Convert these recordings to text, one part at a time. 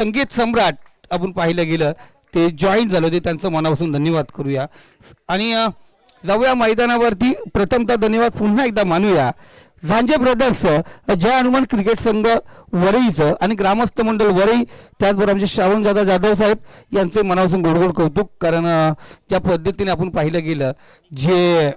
संगीत सम्राट आपण पाहिलं गेलं ते जॉईन झाले होते, त्यांचं मनापासून धन्यवाद करूया. आणि जाऊया मैदानावरती. प्रथमतः धन्यवाद पुन्हा एकदा मानूया झांजे ब्रदर्स, जय हनुमान क्रिकेट संघ वरईचं आणि ग्रामस्थ मंडळ वरई, त्याचबरोबर आमचे श्रावणदादा जाधव साहेब यांचे मनापासून गोडगोड कौतुक. कारण ज्या पद्धतीने आपण पाहिलं गेलं जे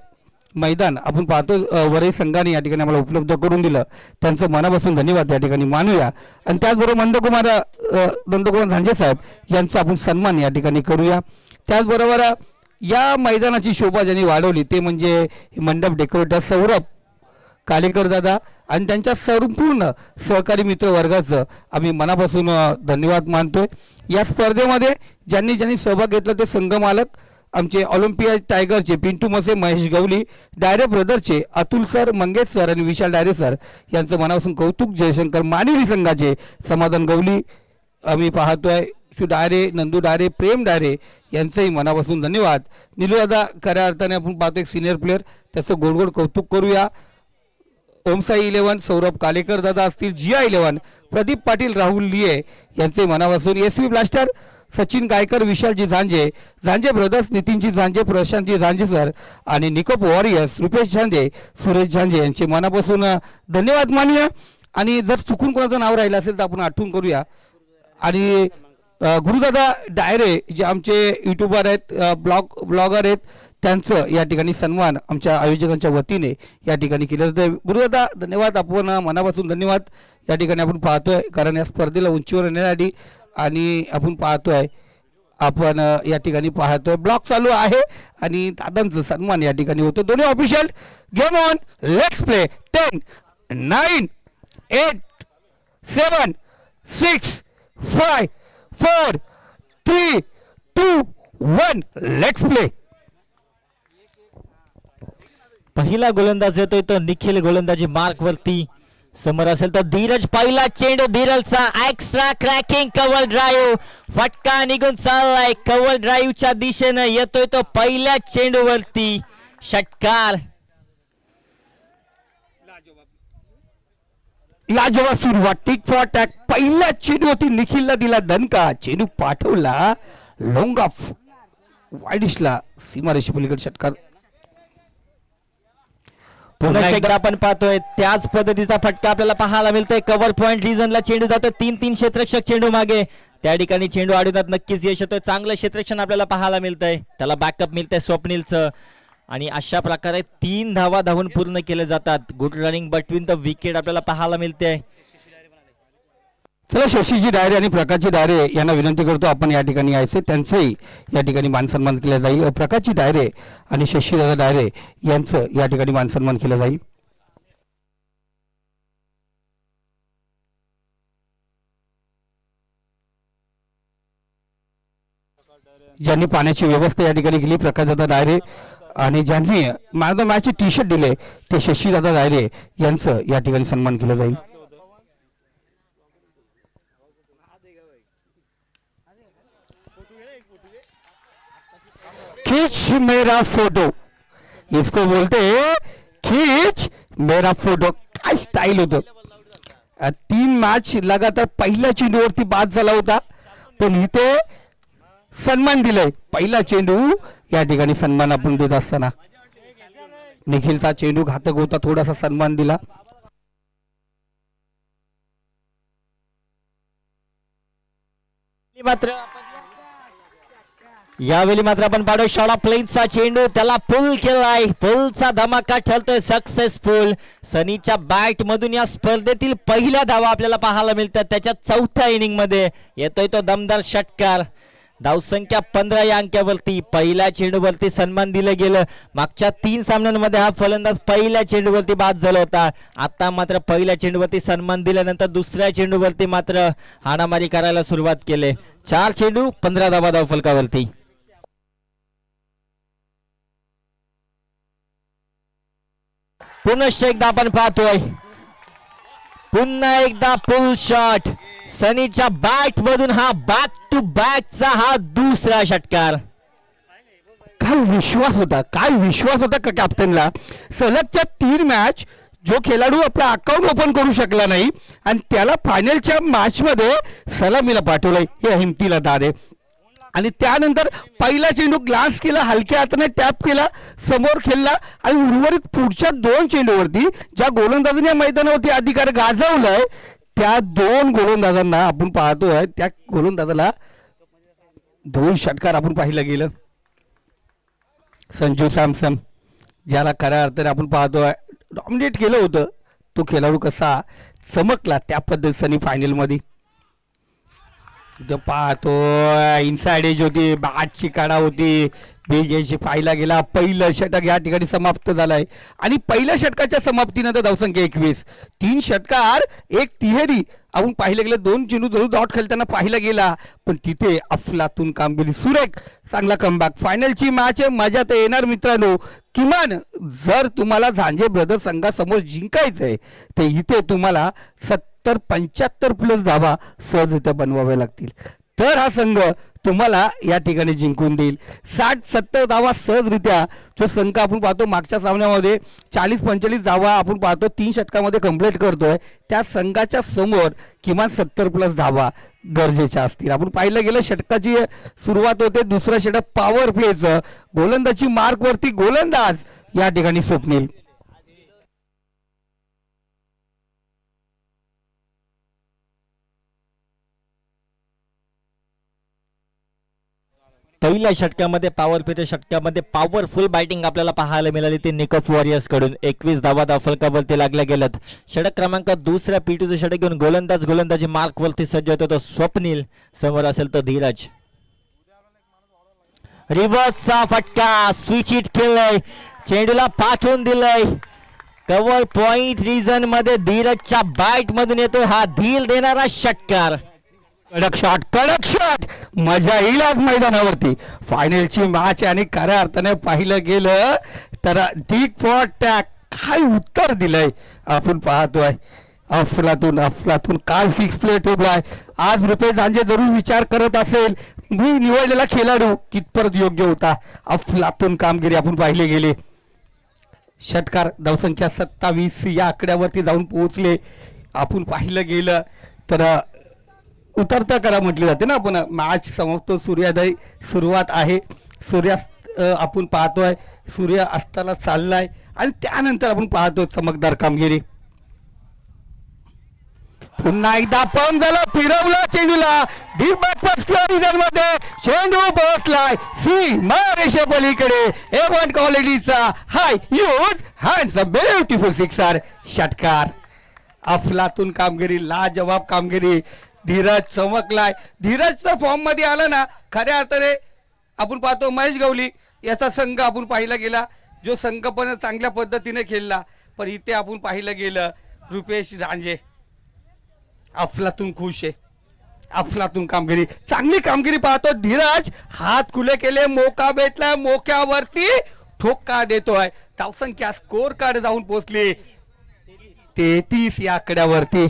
मैदान आपण पाहतो वरई संघाने या ठिकाणी आम्हाला उपलब्ध करून दिलं, त्यांचं मनापासून धन्यवाद या ठिकाणी मानूया. आणि त्याचबरोबर नंदकुमार झांजे साहेब यांचा आपण सन्मान या ठिकाणी करूया. त्याचबरोबर या मैदानाची शोभा ज्यांनी वाढवली ते म्हणजे मंडप डेकोरेटर सौरभ कालेकर दादा आणि त्यांच्या संपूर्ण सहकारी मित्र वर्गाचं आम्ही मनापासून धन्यवाद मानतोय. या स्पर्धेमध्ये ज्यांनी ज्यांनी सहभाग घेतला ते संघ मालक आमचे ऑलिम्पिया टायगरचे पिंटू मसे, महेश गवली, डायरे ब्रदरचे अतुल सर, मंगेश सर आणि विशाल डायरे सर यांचं मनापासून कौतुक. जयशंकर मानिवली संघाचे समाधान गवली आम्ही पाहतोय, शू डायरे, नंदू डायरे, प्रेम डायरे यांचंही मनापासून धन्यवाद. निलू दादा खऱ्या अर्थाने आपण पाहतो एक सिनियर प्लेअर, त्याचं गोडगोड कौतुक करूया. ओमसाई 11, सौरभ कालेकर दादा असतील, जिया 11, प्रदीप पाटील, राहुल लिये यांचे मनापासून. SV blaster Sachin Gaikar, Vishalji Jhanje, Jhanje brothers, Nitinji Jhanje, Prashantji Jhanje sir आणि निकोप वॉरियर्स, रुपेश झांजे, सुरेश झांजे यांचे मनापासून धन्यवाद मानूया. आणि जर चुकून कोणाचं नाव राहिलं असेल तर आपण आठवण करूया. आणि गुरुदादा डायरे जे आमचे यूट्यूबर आहेत, ब्लॉगर आहेत, त्यांचं या ठिकाणी सन्मान आमच्या आयोजकांच्या वतीने या ठिकाणी केलं जातं. गुरुदादा धन्यवाद, आपण मनापासून धन्यवाद या ठिकाणी आपण पाहतोय. कारण या स्पर्धेला उंचीवर येण्यासाठी आणि आपण पाहतोय या ठिकाणी पाहतोय ब्लॉक चालू आहे आणि दादांचं सन्मान या ठिकाणी होतं. दोन्ही official game on, let's play. 10, 9, 8, 7, 6, 5, 4, 3, 2, 1, let's play. पहिला गोलंदाज येतोय तो निखिल गोलंदाजी मार्क वरती समोर असेल तर धीरज. पहिला चेंडू धीरजचा, एक्स्ट्रा क्रॅकिंग कव्हर ड्राईव्ह, फटका निघून चाललाय कव्हर ड्राईव्हच्या दिशेने. येतोय तो पहिल्या चेंडूवरती षटकार. लाजवाब सुरुवात, टिक फॉर टॅक. पहिल्या चेंडूवरती निखिलला दिला दणका, चेंडू पाठवला लॉंग ऑफ वाईडिशला, सीमारेषे पलीकडे षटकार. पुन्हा एकदा आपण पाहतोय त्याच पद्धतीचा फटका आपल्याला पाहायला मिळतोय. कव्हर पॉइंट रिजनला चेंडू जातोय, 3-3 क्षेत्ररक्षक चेंडू मागे, त्या ठिकाणी चेंडू अडवण्यात नक्कीच यश येतोय. चांगलं क्षेत्ररक्षण आपल्याला पाहायला मिळतंय, त्याला बॅकअप मिळतंय स्वप्नीलचं. आणि अशा प्रकारे 3 धावा धावून पूर्ण केले जातात. Good running between the wicket आपल्याला पाहायला मिळते. चला शशीजी डायरे आणि प्रकाशजी डायरे यांना विनंती करतो आपण या ठिकाणी यायचे, त्यांचंही या ठिकाणी मानसन्मान केला जाईल. प्रकाशजी डायरे आणि शशीदादा डायरे यांचं या ठिकाणी मानसन्मान केलं जाईल. ज्यांनी पाण्याची व्यवस्था या ठिकाणी केली प्रकाशदादा डायरे आणि ज्यांनी मॅन ऑफ द मॅचचे टी-शर्ट दिले ते शशीदादा डायरे यांचं या ठिकाणी सन्मान केलं जाईल. खींच मेरा फोटो, इसको बोलते खींच मेरा फोटो. काय स्टाईल होतं. 3 मॅच लगातार पहिल्या चेंडूवरती बाद झाला होता, पण इथे सन्मान दिलाय. पहिला चेंडू या ठिकाणी सन्मान आपण देत असताना निखिलचा चेंडू घातक होता, थोडासा सन्मान दिला. यावेळी मात्र आपण पाडो शॉर्ट प्लेनचा चेंडू, त्याला पुल केलाय. पुलचा धमाका ठरतोय सक्सेसफुल. सनीच्या बॅट मधून या स्पर्धेतील पहिल्या धावा आपल्याला पाहायला मिळतात. त्याच्या 4थ्या इनिंग मध्ये येतोय तो दमदार षटकार. धावसंख्या 15 या अंकावरती. पहिल्या चेंडूवरती सन्मान दिलं गेलं. मागच्या 3 सामन्यांमध्ये हा फलंदाज पहिल्या चेंडूवरती बाद झाला होता. आता मात्र पहिल्या चेंडूवरती सन्मान दिल्यानंतर दुसऱ्या चेंडूवरती मात्र हाणामारी करायला सुरुवात केली. 4 चेंडू 15 धावा धावफलकावरती. पुनश्च एकदा आपण पाहतोय, पुन्हा एकदा पुल शॉट. सनीच्या बॅट मधून हा बॅक टू बॅकचा हा दुसरा षटकार. काय विश्वास होता का कॅप्टनला. सलगच्या 3 मॅच जो खेळाडू आपला अकाउंट ओपन करू शकला नाही आणि त्याला फायनलच्या मॅचमध्ये सलामीला पाठवलंय हे हिमतीला दाद आहे. आणि त्यानंतर पहिला चेंडू ग्लास केला, हलक्या हाताने टॅप केला, समोर खेळला आणि उर्वरित पुढच्या 2 चेंडूवरती ज्या गोलंदाजांनी या मैदानावरती अधिकार गाजवलाय त्या 2 गोलंदाजांना आपण पाहतोय, त्या गोलंदाजाला 2 षटकार आपण पाहिलं गेलं. संजू सॅमसन ज्याला खऱ्या अर्थाने आपण पाहतोय डॉमिनेट केलं होतं, तो खेळाडू कसा चमकला त्या पद्धतीने फायनलमध्ये. इथं पाहतो इनसाइड एज होती, बॅटची काढा होती, बेगेशी पाहिला गेला. पहिलं षटक या ठिकाणी समाप्त झालंय आणि पहिल्या षटकाच्या समाप्तीनंतर धावसंख्या 21. 3 षटकार 1 तिहेरी आपण पाहिलं गेलं. 2 चेंडू जरूर डॉट खेळताना पाहिला गेला, पण तिथे अफलातून कामगिरी, सुरेख चांगला कमबॅक. फायनलची मॅच आहे, मजा तर येणार मित्रांनो. किमान जर तुम्हाला झांजे ब्रदर्स संघासमोर जिंकायचंय तर इथे तुम्हाला 70-75 प्लस धावा सहजरित्या बनवाव्या लागतील, तर हा संघ तुम्हाला या ठिकाणी जिंकून देईल. 60-70 धावा सहजरित्या जो संघ आपण पाहतो मागच्या सामन्यामध्ये 40-45 धावा आपण पाहतो 3 षटकामध्ये कंप्लीट करतोय, त्या संघाच्या समोर किमान 70 प्लस धावा गरजेच्या असतील. आपण पाहिलं गेलं षटकाची सुरुवात होते, दुसरं षटक पॉवर प्लेचं, गोलंदाजी मार्कवरती गोलंदाज या ठिकाणी स्वप्नील. पहिल्या षटकामध्ये पॉवर प्लेच्या षटकामध्ये पॉवरफुल बॅटिंग आपल्याला पाहायला मिळाली ते निकॉप वॉरियर्स कडून. 21 धावा फलकावरती लागल्या गेल्यात. षटक क्रमांक 2 P2चं षटक घेऊन गोलंदाजी मार्कवरती सज्ज होतो तो स्वप्नील, समोर असेल तो धीरज. रिव्हर्सचा फटका, स्विच हिट केलंय, चेंडूला पाठवून दिलंय. कव्हर पॉइंट रिजन मध्ये धीरजच्या बॅट मधून येतो हा धीर देणारा षटकार. कडक शॉट मजा येईल आज मैदानावरती. फायनलची मॅच आणि खऱ्या अर्थाने पाहिलं गेलं तर डीप फॉर टॅक काय उत्तर दिलंय आपण पाहतोय. अफलातून काल फिक्स प्ले ठेवलाय. आज रुपेश झांजे जरूर विचार करत असेल मी निवडलेला खेळाडू कितपत योग्य होता. अफलातून कामगिरी आपण पाहिले गेले. षटकार धावसंख्या 27 या आकड्यावरती जाऊन पोहोचले. आपण पाहिलं गेलं तर उतरता करा म्हटले जाते ना आपण. मॅच समाप्त, सूर्योदय सुरुवात आहे, सूर्यास्त आपण पाहतोय, सूर्य अस्ताला चाललाय आणि त्यानंतर आपण पाहतोय चमकदार कामगिरी. पुन्हा एकदा पंप झाला, फिरवला चेंडूला डीप बॅकवर्ड मध्ये, चेंडू पोहोचलाय सीमा रेषे पलीकडे. A1 क्वालिटीचा high use hands a beautiful sixer. षटकार अफलातून कामगिरी, लाजवाब कामगिरी. धीरज चमकलाय. धीरजचा फॉर्म मध्ये आला ना खऱ्या अर्थाने आपण पाहतो महेश गवली याचा संघ आपण पाहिला गेला, जो संघ पण चांगल्या पद्धतीने खेळला, पण इथे आपण पाहिलं गेलं रुपेश झांजे अफलातून खुश आहे. अफलातून कामगिरी, चांगली कामगिरी पाहतो. धीरज हात खुले केले, मोका भेटला, मोक्यावरती ठोका देतोय. धावसंख्या स्कोर कार्ड जाऊन पोहोचली 33 या आकड्यावरती.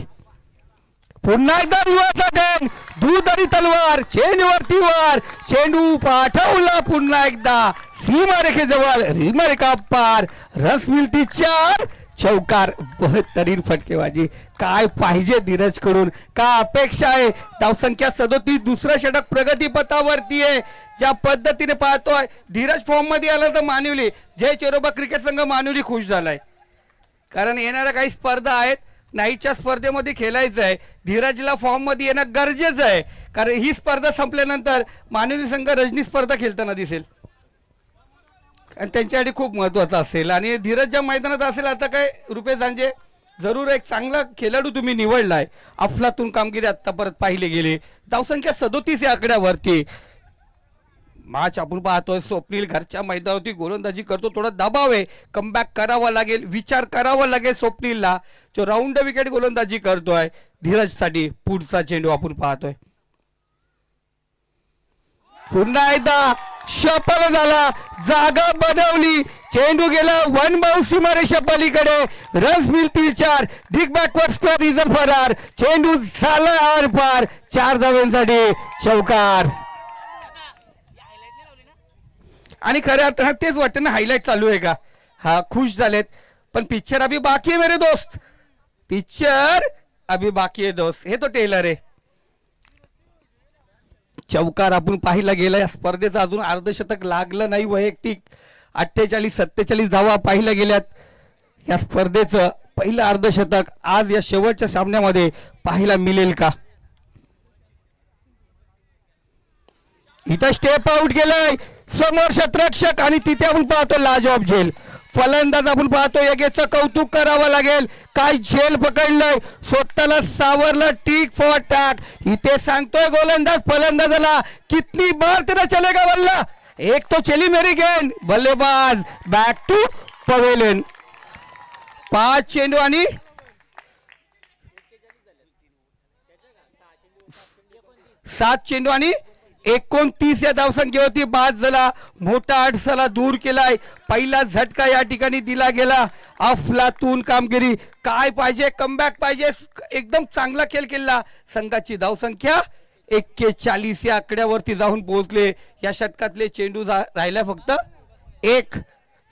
पुन्हा एकदा रिव्हर्स अटॅक, दूध आणि तलवार, चेंडूवरती वर, चेंडू पाठवला पुन्हा एकदा सीमारेखेजवळ, सीमारेखा पार, रस मिळती 4, चौकार. बहत्तरीन फटकेबाजी. काय पाहिजे धीरज कडून, काय अपेक्षा आहे. धावसंख्या 37, दुसरं षटक प्रगतीपथावरती आहे. ज्या पद्धतीने पाहतोय धीरज फॉर्म मध्ये आला तर मानवली, जय चेरोबा क्रिकेट संघ मानवली खुश झालाय, कारण येणाऱ्या काही स्पर्धा आहेत, नाईटच्या स्पर्धेमध्ये खेळायचं आहे. धीरजला फॉर्म मध्ये येणं गरजेचं आहे, कारण ही स्पर्धा संपल्यानंतर मानवी संघ रजनी स्पर्धा खेळताना दिसेल आणि त्यांच्यासाठी खूप महत्त्वाचं असेल. आणि धीरज ज्या मैदानात असेल, आता काय रुपेश झांजे जरूर एक चांगला खेळाडू तुम्ही निवडलाय. अफलातून कामगिरी आत्तापर्यंत पाहिले गेले. धावसंख्या 37 या आकड्यावरती. मॅच आपण पाहतोय स्वप्नील घरच्या मैदानावरती गोलंदाजी करतो, थोडा दबाव आहे, कमबॅक करावा लागेल, विचार करावा लागेल स्वप्नीलला, जो राऊंड विकेट गोलंदाजी करतोय. धीरजसाठी पुढचा चेंडू आपण पाहतोय. पुन्हा एकदा शपल झाला, जागा बनवली, चेंडू गेला 1 बाउंस सीमारेषा पलीकडे, रन्स मिळतील 4, डिग बॅकवर्ड स्क्वेअर रिझल्ट फरार, चेंडू झाला आर पार, 4 धावांसाठी चौकार. आणि खऱ्या अर्थानं तेच वाटतं ना, हायलाइट चालू आहे का. हा खुश झालेत पण पिक्चर अभी बाकी आहे मेरे दोस्त, पिक्चर अभी बाकी आहे दोस्त. हे तो टेलर आहे. चौकार आपण पाहिला गेला. या स्पर्धेचं अजून अर्धशतक लागलं नाही. वैयक्तिक 48-47 धावा पाहिल्या गेल्यात. या स्पर्धेचं पहिलं अर्धशतक आज या शेवटच्या सामन्यामध्ये पाहायला मिळेल का? इथं स्टेप आउट केलंय समोर शतरक्षक आणि तिथे आपण पाहतो लाजवाब झेल. फलंदाज आपण पाहतो याचं कौतुक करावं लागेल. काय झेल पकडलंय, स्वतःला सावरलं. Tick for tack. इथे सांगतोय गोलंदाज फलंदाजाला कितनी बार तेरा चलेगा बल्ला, एक तो चली मेरी गेंद. बल्लेबाज बॅक टू पवेलियन. 5 चेंडू आणि 7 चेंडू आणि 29 या धावसंख्येवरती बाद झाला. मोठा अडसला दूर केलाय. पहिला झटका या ठिकाणी दिला गेला. अफलातून कामगिरी. काय पाहिजे, कमबॅक पाहिजे. एकदम चांगला खेळ केला. संघाची धावसंख्या 41 या आकड्यावरती जाऊन पोहोचले. या षटकातले चेंडू राहिला फक्त एक.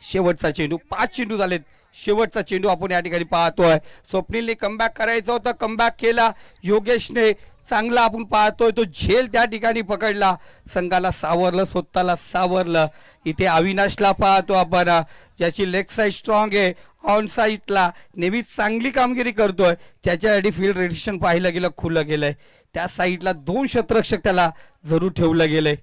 शेवटचा चेंडू. 5 चेंडू झालेत. शेवटचा चेंडू आपण या ठिकाणी पाहतोय. स्वप्नीलने कमबॅक करायचं होतं, कमबॅक केला. योगेशने चांगला आपण पाहतोय तो झेल त्या ठिकाणी पकडला. संघाला सावरलं, स्वतःला सावरलं. इथे अविनाशला पाहतो आपण, ज्याची लेग साईड स्ट्रॉंग आहे. ऑन साईडला नेहमीच चांगली कामगिरी करतोय. त्याच्यासाठी फील्ड रेडिएशन पाहिलं गेलं, खुलं गेलंय. त्या साईडला 2 शतरक्षक त्याला जरूर ठेवलं गेलंय.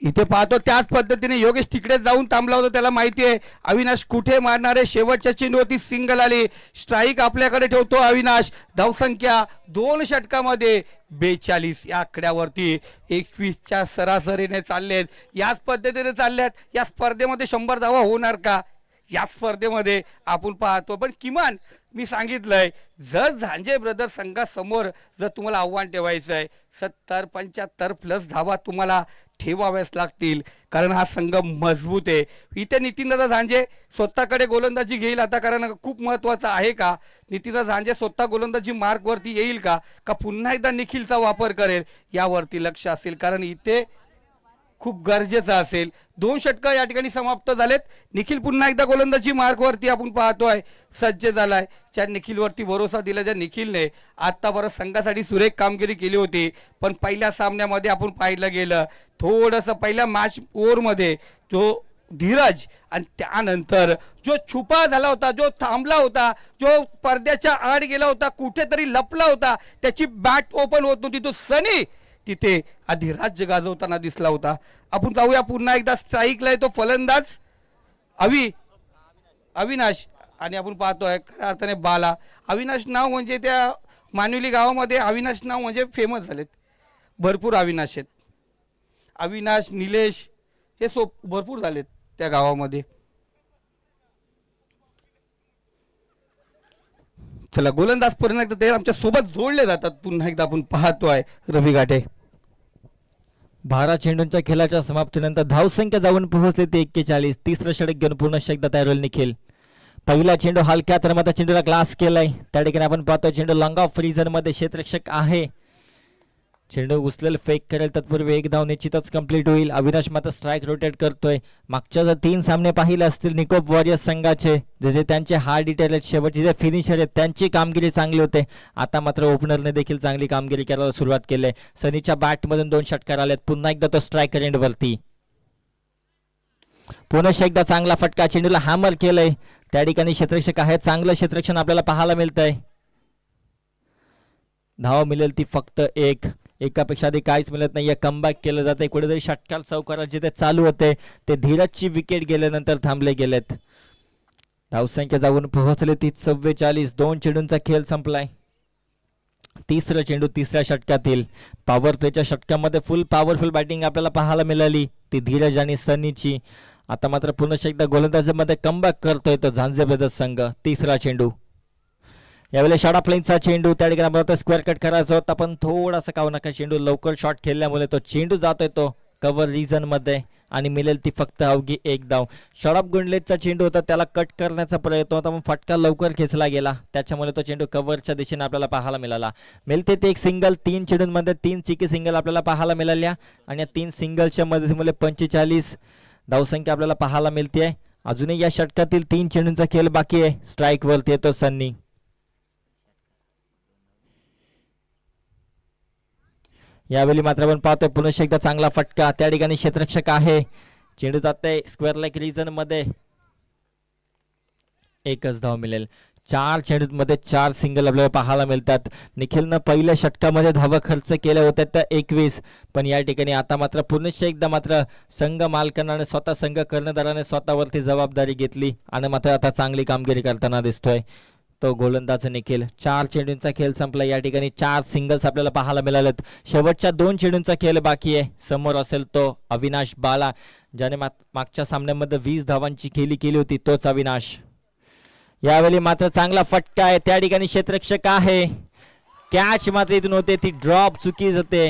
इथे पाहतो त्याच पद्धतीने योगेश तिकडे जाऊन थांबला होता. त्याला माहिती आहे अविनाश कुठे मारणार आहे. शेवटच्या चेंडूवरती सिंगल आली. स्ट्राईक आपल्याकडे ठेवतो अविनाश. धावसंख्या 2 षटकामध्ये 42 या आकड्यावरती 21च्या सरासरीने चाललेत. याच पद्धतीने चालल्यात. या स्पर्धेमध्ये 100 धावा होणार का? या स्पर्धेमध्ये आपण पाहतो. पण किमान मी सांगितलंय, जर झांजे ब्रदर संघासमोर जर तुम्हाला आव्हान ठेवायचं आहे 70-75 प्लस धावा तुम्हाला ठेवाव्याच लागतील, कारण हा संघ मजबूत आहे. इथे नितीनदादा झांजे स्वतःकडे गोलंदाजी घेईल आता, कारण खूप महत्त्वाचं आहे का नितीनदादा झांजे स्वतः गोलंदाजी मार्कवरती येईल का पुन्हा एकदा निखिलचा वापर करेल यावरती लक्ष असेल, कारण इथे खूप गरजेचं असेल. 2 षटकं या ठिकाणी समाप्त झालेत. निखिल पुन्हा एकदा गोलंदाजी मार्कवरती आपण पाहतोय सज्ज झालाय. ज्या निखिलवरती भरोसा दिला, ज्या निखिलने आतापर्यंत संघासाठी सुरेख कामगिरी केली होती, पण पहिल्या सामन्यामध्ये आपण पाहिलं गेलं थोडंसं पहिल्या मॅच ओव्हरमध्ये जो धीरज आणि त्यानंतर जो छुपा झाला होता, जो थांबला होता, जो पडद्याच्या आड गेला होता, कुठेतरी लपला होता, त्याची बॅट ओपन होत नव्हती, तो सनी तिथे अधिराज्य गाजवताना दिसला होता. आपण जाऊया पुन्हा एकदा स्ट्राईकला येतो फलंदाज अविनाश आणि आपण पाहतोय खऱ्या अर्थाने बाला. अविनाश नाव म्हणजे त्या मानुली गावामध्ये अविनाश नाव म्हणजे फेमस झालेत. भरपूर अविनाश आहेत. अविनाश, निलेश हे भरपूर झालेत त्या गावामध्ये. चला गोलंदाज पुन्हा एकदा ते आमच्या सोबत जोडले जातात. पुन्हा एकदा आपण पाहतोय रवी घाटे. 12 चेंडूंच्या खेळाच्या समाप्तीनंतर धावसंख्या जाऊन पोहोचले ते 41. तिसरं षटक घेऊन पूर्ण एकदा तयार होईल निखिल. पहिला चेंडू हलक्या तर मात्र चेंडूला ग्लास केलाय. त्या ठिकाणी आपण पाहतोय चेंडू लॉंग ऑफ फ्रीजन मध्ये क्षेत्ररक्षक आहे. चेंडू उचलेल, फेक करेल, तत्पूर्वी 1 धाव निश्चितच कंप्लीट होईल. अविनाश मात्र स्ट्राईक रोटेट करतोय. मागच्या जर 3 सामने पाहिले असतील निकोप वॉरियर्स संघाचे, जे त्यांचे हार्ड हिटर आहेत, शेवटचे जे फिनिशर आहेत त्यांची कामगिरी चांगली होते. आता मात्र ओपनरने देखील चांगली कामगिरी करायला सुरुवात केली. सनीच्या बॅटमधून 2 षटकार आलेत. पुन्हा एकदा तो स्ट्राईकर एंड वरती. पुन्हा एकदा चांगला फटका, चेंडूला हॅमर केलंय. त्या ठिकाणी क्षेत्ररक्षक आहे. चांगलं क्षेत्ररक्षण आपल्याला पाहायला मिळतंय. धाव मिळेल ती फक्त 1. एकापेक्षा अधिक काहीच मिळत नाहीये. कमबॅक केलं जाते. कुठेतरी षटकार चौकारात जिथे चालू होते ते धीरजची विकेट गेल्यानंतर थांबले गेलेत. धावसंख्या जाऊन पोहोचले ती 44. 2 चेंडूंचा खेळ संपलाय. तिसरं चेंडू तिसऱ्या षटकातील. पॉवर प्लेच्या षटकामध्ये फुल पॉवरफुल बॅटिंग आपल्याला पाहायला मिळाली ती धीरज आणि सनीची. आता मात्र पुन्हा एकदा गोलंदाजीमध्ये कमबॅक करतोय तो झांजे ब्रदर्स संघ. तिसरा चेंडू, यावेळेला शॉर्ट प्लेनचा चेंडू. त्या ठिकाणी आपल्याला स्क्वेअर कट करायचा होता, पण थोडासा काऊ नका चेंडू लवकर शॉट खेळल्यामुळे तो चेंडू जातोय तो कव्हर रिजन मध्ये आणि मिळेल ती फक्त अवघी 1 धाव. शॉर्ट गुंडलेचा चेंडू होता, त्याला कट करण्याचा प्रयत्न होता, पण फटका लवकर खेचला गेला, त्याच्यामुळे तो चेंडू कव्हरच्या दिशेने आपल्याला पाहायला मिळाला. मिळते ते एक सिंगल. 3 चेंडूंमध्ये 3 चिकी सिंगल आपल्याला पाहायला मिळाल्या आणि या 3 सिंगलच्या मदतीमुळे 45 धावसंख्या आपल्याला पाहायला मिळते. अजूनही या षटकातील 3 चेंडूंचा खेळ बाकी आहे. स्ट्राईक वरती येतो सन्नी. यावेळी मात्र आपण पाहतोय पुन्हा एकदा चांगला फटका. त्या ठिकाणी क्षेत्ररक्षक आहे. चेंडू जाते स्क्वेअर लाईक रिजन मध्ये. एकच धाव मिळेल. 4 चेंडूंमध्ये 4 सिंगल आपल्याला पाहायला मिळतात. निखिलनं पहिल्या षटकामध्ये धावा खर्च केल्या होत्या त्या 21, पण या ठिकाणी आता मात्र पुन्हा एकदा मात्र संघ मालकांना स्वतः संघ कर्णधाराने स्वतःवरती जबाबदारी घेतली आणि मात्र आता चांगली कामगिरी करताना दिसतोय तो गोलंदाज निखिल. 4 चेंडूंचा खेळ संपला. या ठिकाणी 4 सिंगल्स आपल्याला पाहायला मिळालेत. शेवटच्या 2 चेंडूंचा खेळ बाकी आहे. समोर असेल तो अविनाश बाला, ज्याने मागच्या सामन्यामध्ये 20 धावांची खेळी केली होती, तोच अविनाश. यावेळी मात्र चांगला फटका आहे. त्या ठिकाणी क्षेत्ररक्षक आहे. कॅच मात्र इथून होते, ती ड्रॉप चुकी होते.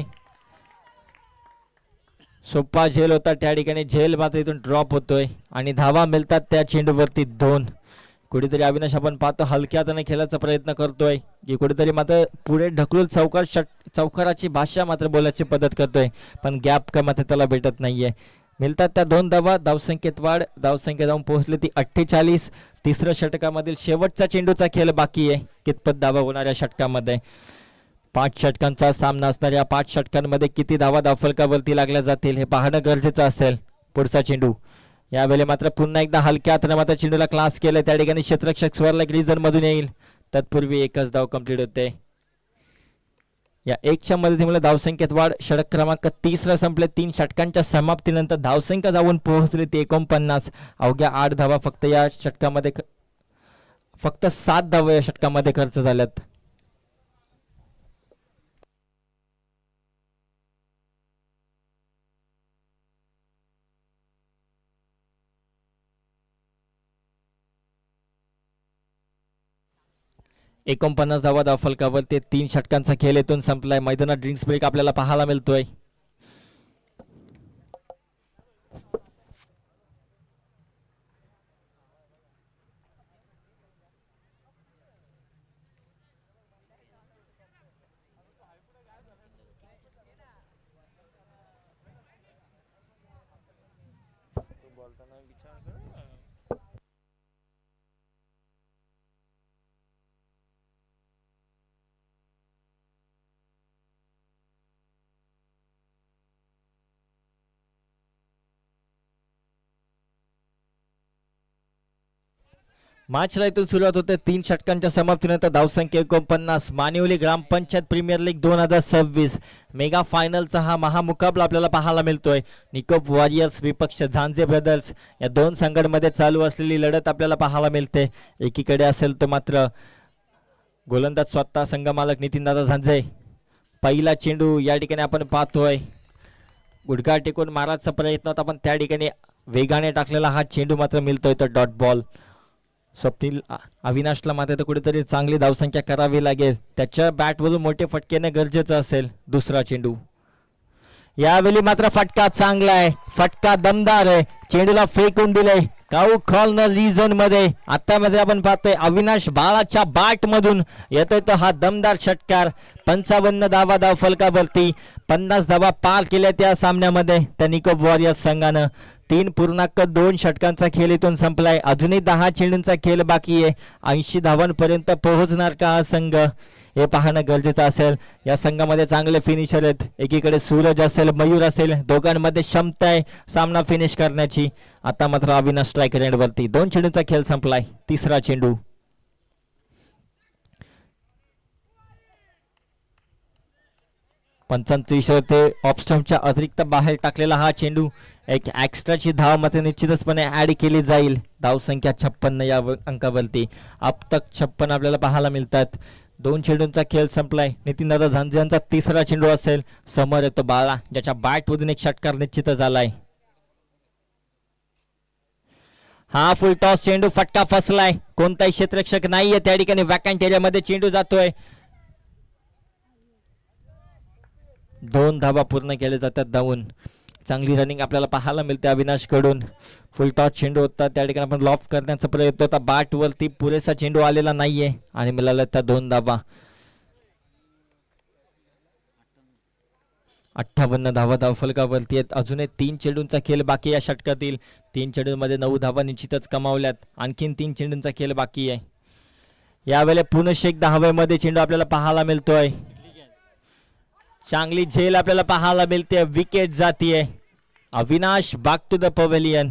सोपा झेल होता, त्या ठिकाणी झेल मात्र इथून ड्रॉप होतोय आणि धावा मिळतात त्या चेंडूवरती 2. कुठेतरी अविनाश आपण पाहतो हलक्यात खेळायचा प्रयत्न करतोय की कुठेतरी मात्र पुढे ढकलून चौकाराची भाषा मात्र बोलायची पद्धत करतोय, पण गॅप का मात्र त्याला भेटत नाहीये. मिळतात त्या 2 धावा. धावसंख्येत वाढ. धावसंख्या जाऊन पोहोचली ती 48. तिसऱ्या षटकामधील शेवटचा चेंडूचा खेळ बाकी आहे. कितपत धावा होणाऱ्या षटकामध्ये 5 षटकांचा सामना असणाऱ्या 5 षटकांमध्ये किती धावा धावफलकावरती लागल्या जातील हे पाहणं गरजेचं असेल. पुढचा चेंडू यावेळी मात्र पुन्हा एकदा हलक्या हाताने मात्र चेंडूला क्लास केलं. त्या ठिकाणी क्षेत्ररक्षक स्वर्ल रिजन मधून येईल. तत्पूर्वी एकच धाव कंप्लीट होते. या 1च्या मदतीमुळे धावसंख्येत वाढ. षटक क्रमांक 30 संपले. 3 षटकांच्या समाप्तीनंतर धावसंख्या जाऊन पोहोचली ती 49. अवघ्या 8 धावा फक्त या षटकामध्ये, फक्त 7 धावा या षटकामध्ये खर्च झाल्यात. एकोणपन्नास धावा धावफलकावर ते 3 षटकांचा खेळ इथून संपलाय. मैदानात ड्रिंक्स ब्रेक आपल्याला पाहायला मिळतोय. मॅचला इथून सुरुवात होते 3 षटकांच्या समाप्तीनंतर धावसंख्या 49. मानिवली ग्रामपंचायत प्रीमियर लीग 2026 मेगा फायनलचा हा महामुकाबला आपल्याला पाहायला मिळतोय. निकोप वॉरियर्स विपक्ष झांजे ब्रदर्स या 2 संघांमध्ये चालू असलेली लढत आपल्याला पाहायला मिळते. एकीकडे असेल तो मात्र गोलंदाज स्वतः संघमालक नितीनदादा झांजे. पहिला चेंडू या ठिकाणी आपण पाहतोय. गुडघा टेकून मारायचा प्रयत्न होता, पण त्या ठिकाणी वेगाने टाकलेला हा चेंडू मात्र मिळतोय तर डॉट बॉल. स्वप्नील अविनाशला मात्र कुठेतरी चांगली धावसंख्या करावी लागेल. त्याच्या बॅटवरून मोठे फटके येणं गरजेचं असेल. दुसरा चेंडू यावेळी मात्र फटका चांगला आहे. फटका दमदार आहे. चेंडूला फेकून दिले काऊ कॉर्नर रिजन मध्ये. आता मध्ये आपण पाहतोय अविनाश बाळाच्या बॅट मधून येतोय तो हा दमदार षटकार. 55 धावा धावफलकावरती. 50 धावा पार केल्या त्या सामन्यामध्ये त्या निकोप वॉरियर्स संघानं. 3.2 षटकांचा खेळ इथून संपलाय. अजूनही 10 चेंडूंचा खेळ बाकी आहे. 80 धावांपर्यंत पोहोचणार का हा संघ हे पाहणं गरजेचं असेल. या संघामध्ये चांगले फिनिशर आहेत. एकीकडे सूरज असेल, मयूर असेल, दोघांमध्ये क्षमता आहे सामना फिनिश करण्याची. आता मात्र अविनाश स्ट्राईक रेंजवरती. 2 चेंडूंचा खेळ संपलाय. तिसरा चेंडू 35 ते ऑफस्टम्पच्या अतिरिक्त बाहेर टाकलेला हा चेंडू. एक एक्स्ट्राची धाव मात्र निश्चितचपणे ऍड केली जाईल. धावसंख्या 56 या अंकावरती. अब तक 56 आपल्याला पाहायला मिळतात. 2 चेंडूंचा खेळ संपलाय. नितीनदादा झांजे यांचा तिसरा चेंडू असेल. समोर येतो बाळा, ज्याच्या बॅटमधून एक षटकार निश्चितच झालाय. हा फुल टॉस चेंडू. फटका फसलाय. कोणताही क्षेत्ररक्षक नाहीये त्या ठिकाणी. वॅकंट एरियामध्ये चेंडू जातोय. 2 धावा पूर्ण केले जातात धावून. चांगली रनिंग आपल्याला पाहायला मिळते अविनाश कडून. फुल टॉस चेंडू होता त्या ठिकाणी आपण लॉफ्ट करण्याचा प्रयत्न होता. बॅट वरती पुरेसा चेंडू आलेला नाहीये आणि मिळाल्या त्या 2 धावा. 58 धावा धावफलकावरती आहेत. अजूनही 3 चेंडूंचा खेळ बाकी या षटकातील. 3 चेंडूंमध्ये 9 धावा निश्चितच कमावल्यात. आणखीन 3 चेंडूंचा खेळ बाकी आहे. यावेळेला पुनश एकदा हवेमध्ये चेंडू आपल्याला पाहायला मिळतोय. चांगली झेल आपल्याला पाहायला मिळते. विकेट जातीये. Avinash back to the pavilion.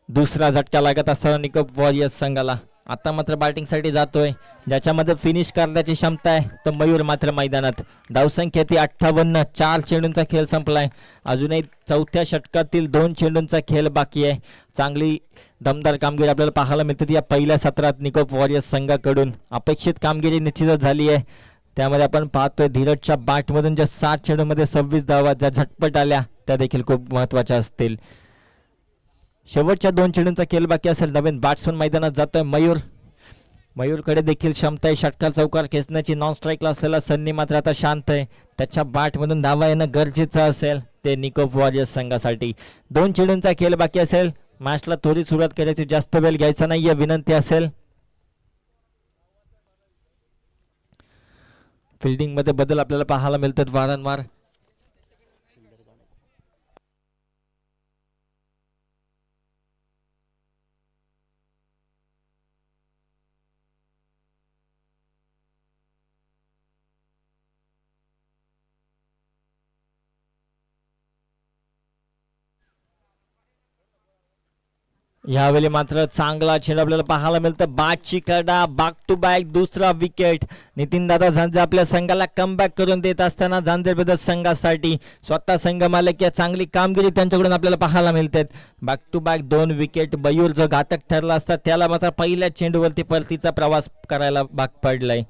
दुसरा झटका लागत असताना निकोप वॉरियर्स संघाला. आता मात्र बॅटिंगसाठी जातोय. ज्याच्यामध्ये फिनिश करण्याची क्षमता आहे तर मयूर मात्र मैदानात. धावसंख्या ती 58. 4 चेंडूंचा खेळ संपलाय. अजूनही चौथ्या षटकातील 2 चेंडूंचा खेळ बाकी आहे. चांगली दमदार कामगिरी आपल्याला पाहायला मिळते या पहिल्या सत्रात निकोप वॉरियर्स संघाकडून. अपेक्षित कामगिरी निश्चितच झाली आहे. त्यामध्ये आपण पाहतोय धीरजच्या बॅटमधून ज्या 7 चेंडूमध्ये 26 धावा ज्या झटपट आल्या त्या देखील खूप महत्वाच्या असतील. शेवटच्या 2 चेंडूंचा खेळ बाकी असेल. नवीन बॅट्समन मैदानात जातोय मयूर. मयूरकडे देखील क्षमता आहे षटकार चौकार खेचण्याची. नॉन स्ट्राईकला असलेला सन्नी मात्र आता शांत आहे. त्याच्या बॅटमधून धावा येणं गरजेचं असेल ते निकोप वॉरियर्स संघासाठी. 2 चेंडूंचा खेळ बाकी असेल. मॅचला थोडी सुरुवात करायची, जास्त वेळ घ्यायचा नाहीये विनंती असेल. फिल्डिंग मध्ये बदल आपल्याला पाहायला मिळतात वारंवार. यावेळी मात्र चांगला चेंडू आपल्याला पाहायला मिळतं. बॅटची कडा, बॅक टू बॅक दुसरा विकेट. नितीन दादा झांजे आपल्या संघाला कमबॅक करून देत असताना झांजे ब्रदर्स संघासाठी स्वतः संघ मालक या चांगली कामगिरी त्यांच्याकडून आपल्याला पाहायला मिळते. Back to back 2 wicket. Mayur जो घातक ठरला असता त्याला मात्र पहिल्या चेंडूवरती परतीचा प्रवास करायला भाग पडलाय.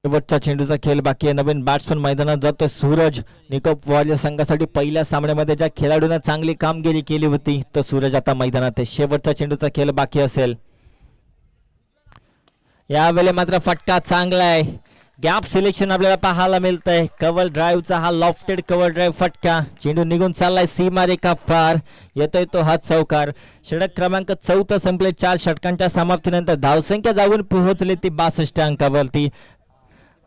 शेवटचा चेंडूचा खेळ बाकी आहे. नवीन बॅट्समन मैदानात जातोय सूरज. निकोप वॉरियर्स संघासाठी पहिल्या सामन्यामध्ये ज्या खेळाडूंना चांगली कामगिरी केली होती तो सूरज आता मैदानात आहे. शेवटचा चेंडूचा खेळ बाकी असेल. यावेळी मात्र फटका चांगला आहे. गॅप सिलेक्शन आपल्याला पाहायला मिळतंय. कव्हर ड्राईव्हचा हा लॉफ्टेड कव्हर ड्राईव्ह फटका. चेंडू निघून चाललाय सीमारेखा पार. येतोय तो हात चौकार. षटक क्रमांक 4 संपले. 4 षटकांच्या समाप्तीनंतर धावसंख्या जाऊन पोहोचली ती 62 अंकावरती.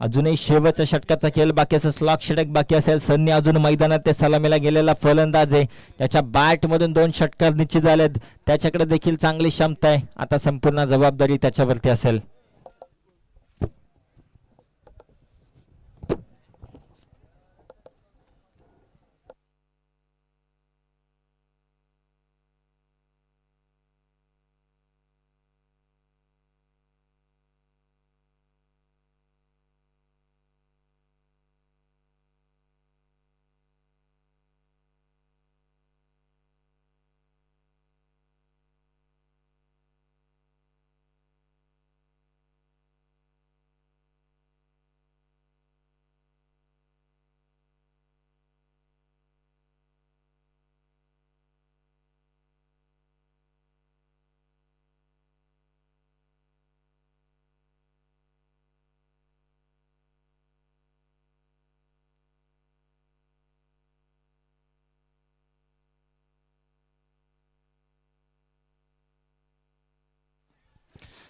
अजूनही शेवटच्या षटकाचा खेळ बाकी असेल. स्लॉक षटक बाकी असेल. सन्नी अजून मैदानात ते सलामीला गेलेला फलंदाज आहे. त्याच्या बॅटमधून 2 षटकार निश्चित झालेत. त्याच्याकडे देखील चांगली क्षमता आहे. आता संपूर्ण जबाबदारी त्याच्यावरती असेल.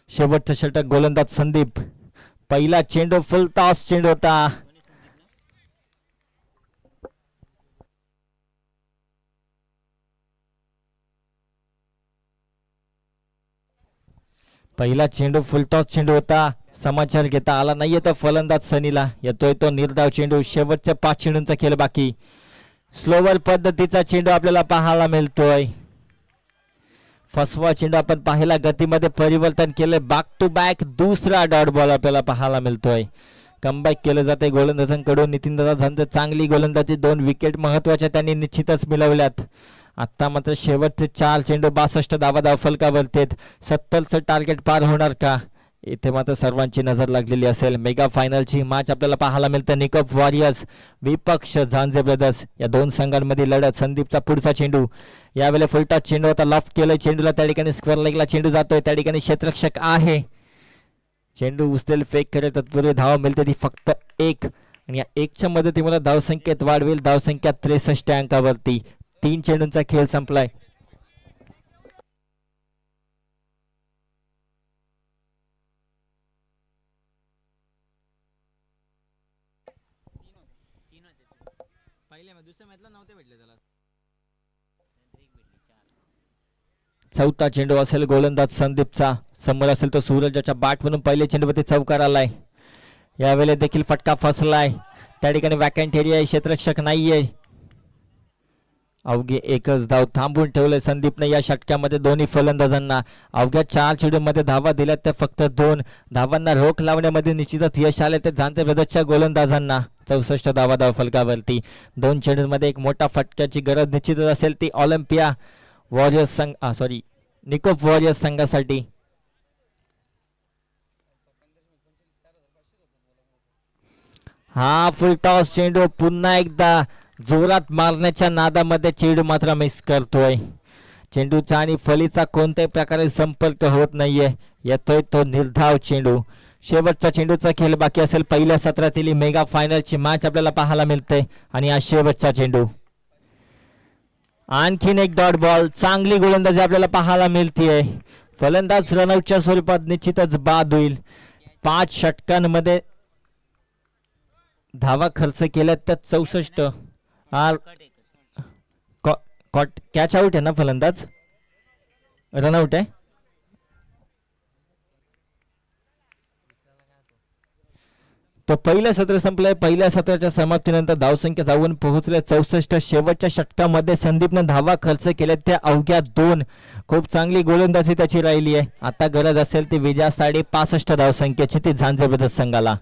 शेवटचं षटक गोलंदाज संदीप. पहिला चेंडू फुल टॉस चेंडू होता. पहिला चेंडू फुलटॉस चेंडू होता. समाचार घेता आला नाहीये तर फलंदाज सनीला. येतोय तो निर्धाव चेंडू. शेवटच्या 5 चेंडूंचा खेळ बाकी. स्लोवर पद्धतीचा चेंडू आपल्याला पाहायला मिळतोय. फसवा चेंडू आपण पाहिला. गतीमध्ये परिवर्तन केले. बॅक टू बॅक दुसरा डॉट बॉल आपल्याला पाहायला मिळतोय. कमबॅक केलं जाते गोलंदाजांकडून. नितीनदादा झांजे चांगली गोलंदाजी. 2 विकेट महत्वाच्या त्यांनी निश्चितच मिळवल्यात. आता मात्र शेवटचे 4 चेंडू 62 धावा धावफलकावरती. 70चं टार्गेट पार होणार का इथे मात्र सर्वांची नजर लागलेली असेल. मेगा फायनलची मॅच आपल्याला पाहायला मिळते. निकोप वॉरियर्स विपक्ष झांजे ब्रदर्स या 2 संघांमध्ये लढत. संदीपचा पुढचा चेंडू. यावेळेला फुलटॉस चेंडू आता लॉफ्ट केलं चेंडूला. त्या ठिकाणी स्क्वेअर लेगला चेंडू जातोय. त्या ठिकाणी क्षेत्ररक्षक आहे. चेंडू उचलेल, फेक करेल, तत्पूर्वी धाव मिळते ती फक्त एक. आणि या एकच्या मदतीमुळे धावसंख्येत वाढ होईल. धावसंख्या 63 अंकावरती. 3 चेंडूंचा खेळ संपलाय. चौथा चेंडू असेल गोलंदाज संदीपचा. समोर असेल तो सूरज, ज्याच्या बॅट म्हणून पहिले चेंडूवरती चौकार आलाय. यावेळेला देखील फटका फसलाय. त्या ठिकाणी वॅकंट एरिया आहे, क्षेत्ररक्षक नाहीये. अवघे एकच धाव थांबून ठेवले संदीपने या षटक्यामध्ये दोन्ही फलंदाजांना. अवघ्या 4 चेंडूमध्ये धावा दिल्या त्या फक्त 2 धावांना रोख लावण्यामध्ये निश्चितच यश आले ते झांजे ब्रदर्सच्या गोलंदाजांना. 64 धावा धाव फलकावरती. 2 चेंडूंमध्ये एक मोठा फटक्याची गरज निश्चितच असेल ती ऑलिम्पिया वॉरियर्स संघ निकोप वॉरियर्स संघासाठी. हा फुलटॉस चेंडू पुन्हा एकदा जोरात मारण्याच्या नादामध्ये चेंडू मात्र मिस करतोय. चेंडूचा आणि फलीचा कोणत्याही प्रकारे संपर्क होत नाहीये. येतोय तो निर्धाव चेंडू. शेवटचा चेंडूचा खेळ बाकी असेल. पहिल्या सत्रातील मेगा फायनलची मॅच आपल्याला पाहायला मिळते आणि हा शेवटचा चेंडू. आणखीन एक डॉट बॉल. चांगली गोलंदाजी आपल्याला पाहायला मिळतीये. फलंदाज रनआउटच्या स्वरूपात निश्चितच बाद होईल. 5 षटकांमध्ये धावा खर्च केल्या त्या 64. कॅच आउट आहे ना फलंदाज? रनआउट आहे. तो पहिलं सत्र संपलंय. पहिल्या सत्राच्या समाप्तीनंतर धावसंख्या जाऊन पोहोचले 64. शेवटच्या षटकामध्ये संदीपने धावा खर्च केल्या त्या अवघ्या 2. खूप चांगली गोलंदाजी त्याची राहिली आहे. आता गरज असेल ती विजयासाठी 65 धावसंख्येची ती झांजे ब्रदर्स संघाला.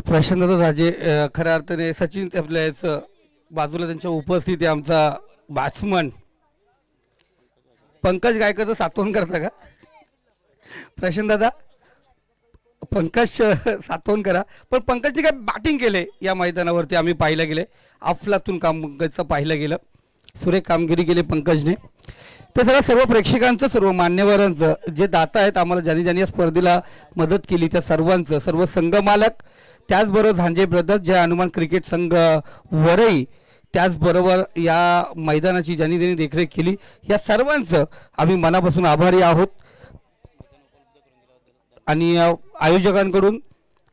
प्रशांत राजे खऱ्या अर्थाने सचिन आपल्या याचं बाजूला त्यांच्या उपस्थित आहे आमचा बॅट्समन पंकज गायकचं सातवण करता का प्रशांत दादा? पंकज सातवण करा. पण पंकजने काय बॅटिंग केले या मैदानावरती आम्ही पाहिलं गेले. अफलातून पंकजचं पाहिलं गेलं. सुरेख कामगिरी केली पंकजने. ते सर्व प्रेक्षकांचं सर्व मान्यवरांचं जे दाता आहेत आम्हाला ज्यांनी या स्पर्धेला मदत केली त्या सर्वांचं सर्व संघ मालक त्याचबरोबर झांजे ब्रदर्स जय हनुमान क्रिकेट संघ वरई त्याचबरोबर या मैदानाची ज्यांनी देखरेख केली या सर्वांचं आम्ही मनापासून आभारी आहोत. आणि आयोजकांकडून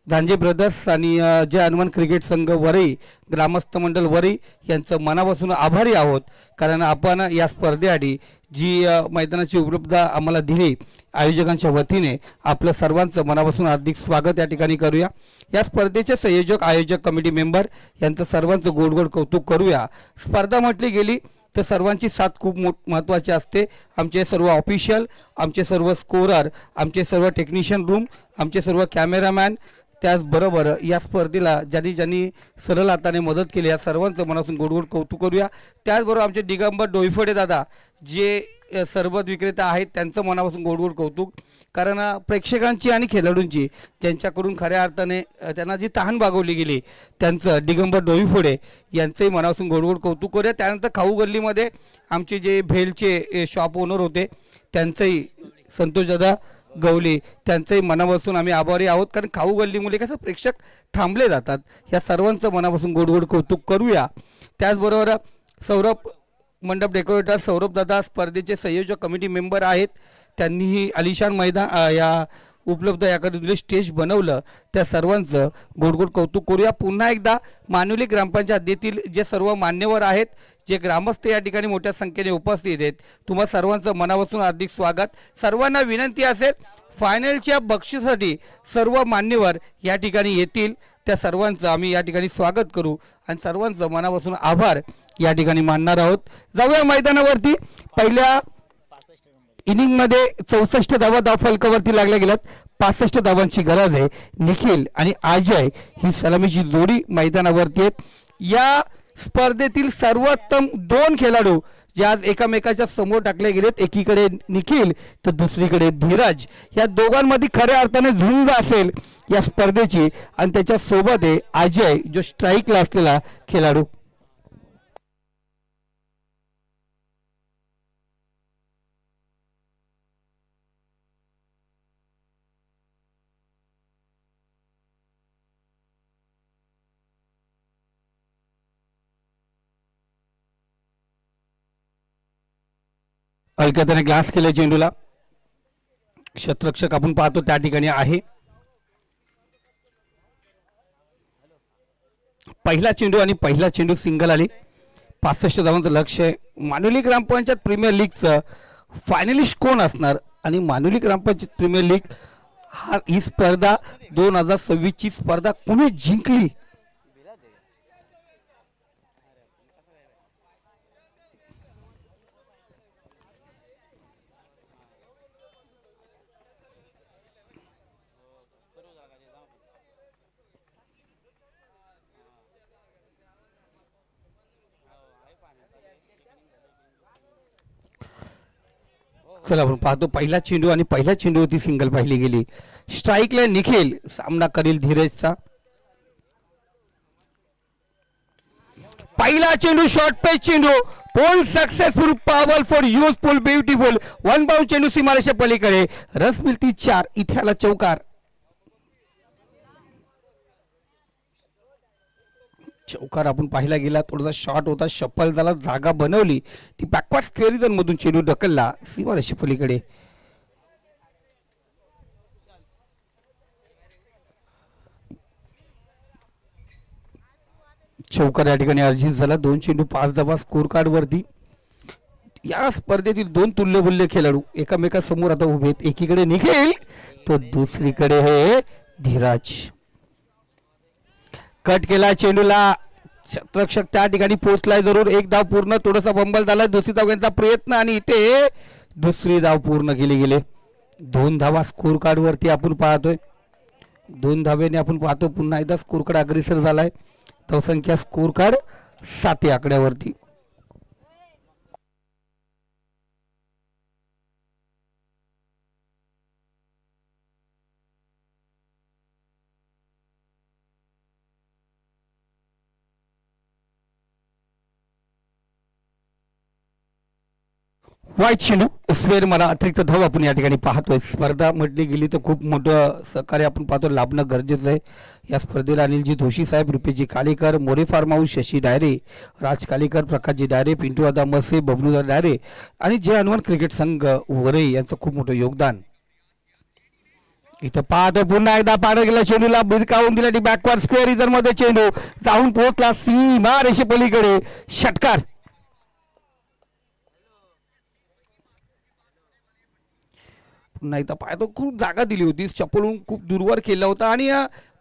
झांजे ब्रदर्स आणि जय हनुमान क्रिकेट संघ वरई ग्रामस्थ मंडळ वरई यांचं मनापासून आभारी आहोत. कारण आपण या स्पर्धेसाठी जी मैदानाची उपलब्धता आम्हाला दिली आयोजकांच्या वतीने आपलं सर्वांचं मनापासून हार्दिक स्वागत या ठिकाणी करूया. या स्पर्धेचे संयोजक आयोजक कमिटी मेंबर यांचं सर्वांचं गोड गोड कौतुक करूया. स्पर्धा म्हटली गेली तर सर्वांची साथ खूप महत्त्वाची असते. आमचे सर्व ऑफिशियल आमचे सर्व स्कोरर आमचे सर्व टेक्निशियन रूम आमचे सर्व कॅमेरामॅन त्याचबरोबर या स्पर्धेला ज्यांनी सरळ हाताने मदत केली या सर्वांचं मनापासून गोडगोड कौतुक करूया. त्याचबरोबर आमचे दिगंबर डोईफोडे दादा जे सरबत विक्रेता आहेत त्यांचं मनापासून गोडगोड कौतुक. कारण प्रेक्षकांची आणि खेळाडूंची ज्यांच्याकडून खऱ्या अर्थाने त्यांना जी तहान भागवली गेली त्यांचं दिगंबर डोईफोडे यांचंही मनापासून गोडगोड कौतुक करूया. त्यानंतर खाऊ गल्लीमध्ये आमचे जे भेलचे शॉप ओनर होते त्यांचंही संतोषदादा गवली त्यांचंही मनापासून आम्ही आभारी आहोत. कारण खाऊ गल्लीमुळे कसं प्रेक्षक थांबले जातात या सर्वांचं मनापासून गोडगोड कौतुक करूया. त्याचबरोबर सौरभ मंडप डेकोरेटर सौरभ दादा स्पर्धेचे संयोजक कमिटी मेंबर आहेत. त्यांनीही आलिशान मैदान या उपलब्ध याकडे स्टेज बनवलं त्या सर्वांचं गोडगोड कौतुक करूया. पुन्हा एकदा मानुली ग्रामपंचायत हद्दीतील जे सर्व मान्यवर आहेत जे ग्रामस्थ या ठिकाणी मोठ्या संख्येने उपस्थित आहेत तुम्हा सर्वांचं मनापासून हार्दिक स्वागत. सर्वांना विनंती असेल फायनलच्या बक्षीसाठी सर्व मान्यवर या ठिकाणी येतील त्या सर्वांचं आम्ही या ठिकाणी स्वागत करू आणि सर्वांचं मनापासून आभार या ठिकाणी मानणार आहोत. जाऊया मैदानावरती. पहिल्या इनिंगमध्ये 64 धावा फलकावरती लागल्या गेल्यात. 65 धावांची गरज आहे. निखिल आणि अजय ही सलामीची जोडी मैदानावरती आहेत. या स्पर्धेतील सर्वोत्तम 2 खेळाडू जे आज एकमेकाच्या समोर टाकले गेलेत एकीकडे निखिल तर दुसरीकडे धीरज या दोघांमध्ये खऱ्या अर्थाने झुंज असेल या स्पर्धेची आणि त्याच्या सोबत आहे अजय जो स्ट्राईकला असलेला खेळाडू. हलक्याने ग्लास केले चेंडूला. क्षेत्ररक्षक आपण पाहतो त्या ठिकाणी आहे. पहिला चेंडू आणि पहिला चेंडू सिंगल आली. 65 धावांचं लक्ष आहे. मानुली ग्रामपंचायत प्रीमियर लीगचं फायनलिस्ट कोण असणार आणि मानुली ग्रामपंचायत प्रीमियर लीग ही स्पर्धा 2026 ची स्पर्धा कोणी जिंकली चला आपण पाहतो पहिला चेंडू आणि पहिल्या चेंडूवरती सिंगल पाहिली गेली. स्ट्राईकला निखिल सामना करील धीरजचा. पहिला चेंडू शॉर्ट पेच चेंडू pull successful powerful useful beautiful 1 bound चेंडू सीमारेषे पलीकडे रस मिळती 4. इथे आला चौकार. चौकार आपण पाहिला गेला थोडासा शॉट होता शफल झाला जागा बनवली ती बॅकवर्ड स्क्वेअर झोन मधून चेंडू ढकलला सीमारेषे पलीकडे. चौकार या ठिकाणी अर्जित झाला. 2 चेंडू 5 धावा स्कोर कार्ड वरती. या स्पर्धेतील 2 तुल्यबुल्य खेळाडू एकामेकासमोर आता उभे आहेत. एकीकडे निखिल तो दुसरीकडे हे धीरज. कट केला चेंडूला. क्षेत्ररक्षक त्या ठिकाणी पोहोचलाय जरूर. 1 धाव पूर्ण. थोडासा बंबल झाला. दुसरी धाव घेण्याचा प्रयत्न आणि इथे दुसरी धाव पूर्ण केली गेले. 2 धावा स्कोर कार्ड वरती आपण पाहतोय. 2 धाब्याने आपण पाहतो पुन्हा एकदा स्कोर कार्ड अग्रेसर झालाय. धावसंख्या स्कोर कार्ड 7 या आकड्यावरती. वाईट चेंडू स्वेर मला अतिरिक्त धाव आपण या ठिकाणी पाहतोय. स्पर्धा म्हटली गेली तर खूप मोठं सहकार्य आपण पाहतो लाभणं गरजेचं आहे. या स्पर्धेला अनिलजी धोशी साहेब, रुपेशजी कालेकर, मोरे फार्म हाऊस, शशी डायरे, राज कालेकर, प्रकाशजी डायरे, पिंटूदादा मसे, बबलूदा डायरे आणि जय हनुमान क्रिकेट संघ वरे यांचं खूप मोठं योगदान. इथं पाहतो पुन्हा एकदा पाडा गेला चेंडूला बिरकावून दिला बॅकवर्ड स्क्वेअर इजर मध्ये चेंडू जाऊन पोहोचला सीमा रेषे पलीकडे. षटकार. पुन्हा एकदा पाहतो खूप जागा दिली होती, चपळून खूप दूरवर केला होता आणि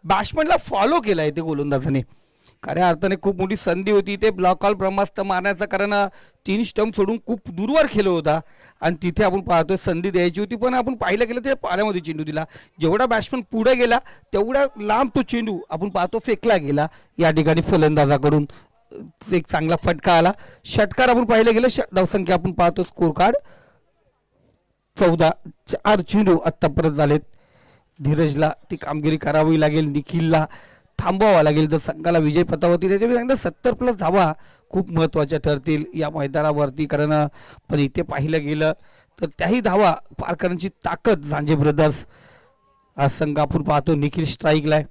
बॅट्समॅनला फॉलो केला आहे ते गोलंदाजाने. खऱ्या अर्थाने खूप मोठी संधी होती ते ब्लॉक ऑल ब्रह्मास्त्र मारण्याचा, कारण 3 स्टंप सोडून खूप दूरवर खेळला होता आणि तिथे आपण पाहतोय संधी द्यायची होती पण आपण पाहिलं गेलं ते पाण्यामध्ये चेंडू दिला. जेवढा बॅट्समॅन पुढे गेला तेवढा लांब तो चेंडू आपण पाहतो फेकला गेला या ठिकाणी फलंदाजाकडून. एक चांगला फटका आला. षटकार आपण पाहिलं गेलं. धावसंख्या आपण पाहतो स्कोर कार्ड 14. 4 चेंडू आत्तापर्यंत झालेत. धीरजला ती कामगिरी करावी लागेल, निखिलला थांबवावं लागेल जर संघाला विजय पथावरती त्याच्या सांगितलं 70+ धावा खूप महत्त्वाच्या ठरतील या मैदानावरती. कारण पण इथे पाहिलं गेलं तर त्याही धावा पार करण्याची ताकद झांजे ब्रदर्स हा संघ आपण पाहतो. निखिल स्ट्राईकला आहे.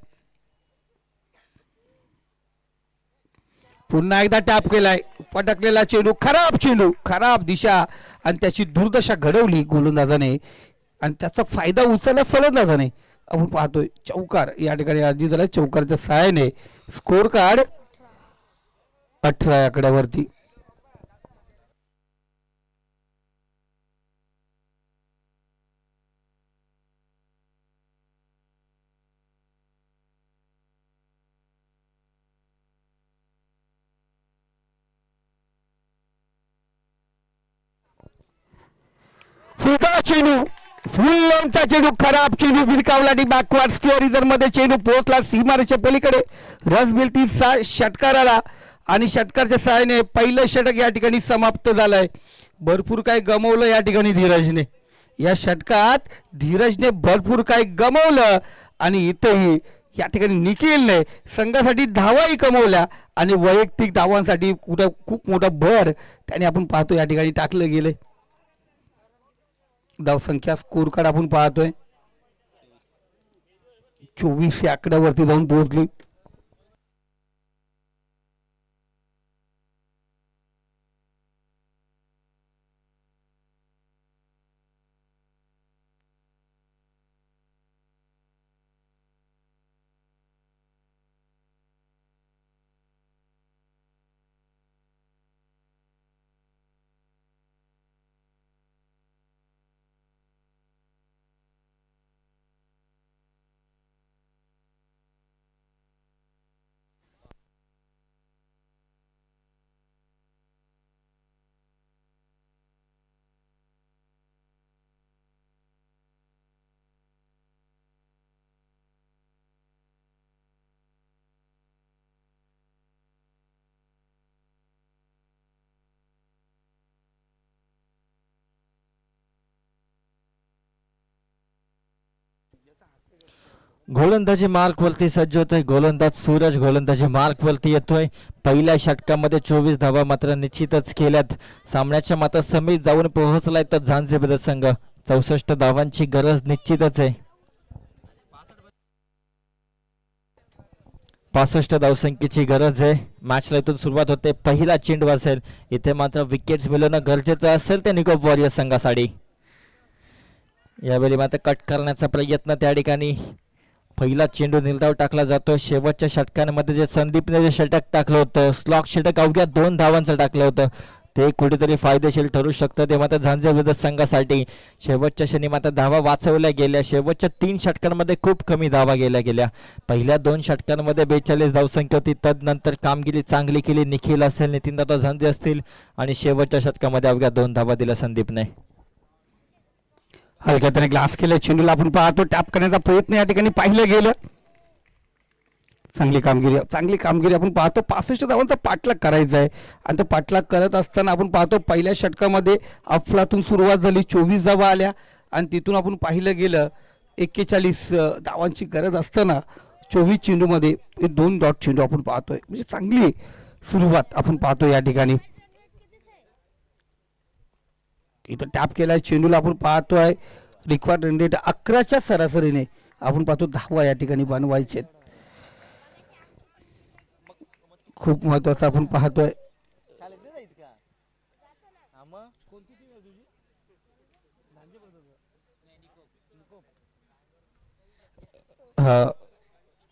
पुन्हा एकदा टॅप केलाय. पटकलेला चेंडू, खराब चेंडू, खराब दिशा आणि त्याची दुर्दशा घडवली गोलंदाजाने आणि त्याचा फायदा उचलला फलंदाजाने. आपण पाहतोय चौकार या ठिकाणी अर्जी झाला. चौकारच्या सहाय्याने स्कोर कार्ड 18 आकड्यावरती. चेंडू फुल लेंथचा चेंडू, खराब चेंडू भिरकावला बॅकवर्ड स्क्वेअर इजर मध्ये चेंडू पोहोचला सीमारेच्या पलीकडे. रस बिलती षटकाराला आणि षटकारच्या सहाय्याने पहिलं षटक या ठिकाणी समाप्त झालंय. भरपूर काय गमवलं या ठिकाणी धीरजने. या षटकात धीरजने भरपूर काय गमवलं आणि इथेही या ठिकाणी निखिलने संघासाठी धावाही कमवल्या आणि वैयक्तिक धावांसाठी कुठं खूप मोठा भर त्याने आपण पाहतो या ठिकाणी टाकलं गेलंय. धावसंख्या स्कोर कार्ड आपण पाहतोय 24 या आकड्यावरती जाऊन पोहोचली. गोलंदाजी मार्क वरती सज्ज होतोय. गोलंदाज सूरज गोलंदाजी मार्क वरती येतोय. पहिल्या षटकामध्ये 24 धावा मात्र निश्चितच केल्यात. सामन्याच्या मात्र समीप जाऊन पोहोचलाय तर झांजे ब्रदर्स संघ. 64 धावांची गरज निश्चितच आहे. 65 धावसंख्येची गरज आहे. मॅचला इथून सुरुवात होते. पहिला चेंडू असेल. इथे मात्र विकेट्स मिळवणं गरजेचं असेल ते निकोप वॉरियर्स संघासाठी. यावेळी मात्र कट करण्याचा प्रयत्न त्या ठिकाणी. पहिला चेंडू निर्धाव टाकला जातो. शेवटच्या षटकांमध्ये जे संदीपने जे षटक टाकलं होतं, स्लॉक षटक अवघ्या 2 धावांचं टाकलं होतं, ते कुठेतरी फायदेशीर ठरू शकतं. ते मात्र झांजे ब्रदर्स संघासाठी शेवटच्या क्षणी मात्र धावा वाचवल्या गेल्या. शेवटच्या 3 षटकांमध्ये खूप कमी धावा गेल्या. पहिल्या 2 षटकांमध्ये 42 धावसंख्या होती. तदनंतर कामगिरी चांगली केली. निखिल असेल, नितीनदादा झांजे असतील आणि शेवटच्या षटकामध्ये अवघ्या 2 धावा दिल्या संदीपने. हलक्या त्याने ग्लास केलं, चेंडूला आपण पाहतो टॅप करण्याचा प्रयत्न या ठिकाणी पाहिलं गेलं. चांगली कामगिरी आपण पाहतो. 65 धावांचा पाठलाग करायचा आहे आणि तो पाठलाग करत असताना आपण पाहतो पहिल्या षटकामध्ये अफलातून सुरुवात झाली, 24 धावा आल्या आणि तिथून आपण पाहिलं गेलं 41 धावांची गरज असताना 24 चेंडूमध्ये 2 डॉट चेंडू आपण पाहतोय. म्हणजे चांगली सुरुवात आपण पाहतो या ठिकाणी. इथं टॅप केलाय चेंडूला आपण पाहतोय. रिक्वायर्ड रन रेट 11च्या सरासरीने आपण पाहतो धावा या ठिकाणी बनवायचे. खूप महत्वाचं आपण पाहतोय.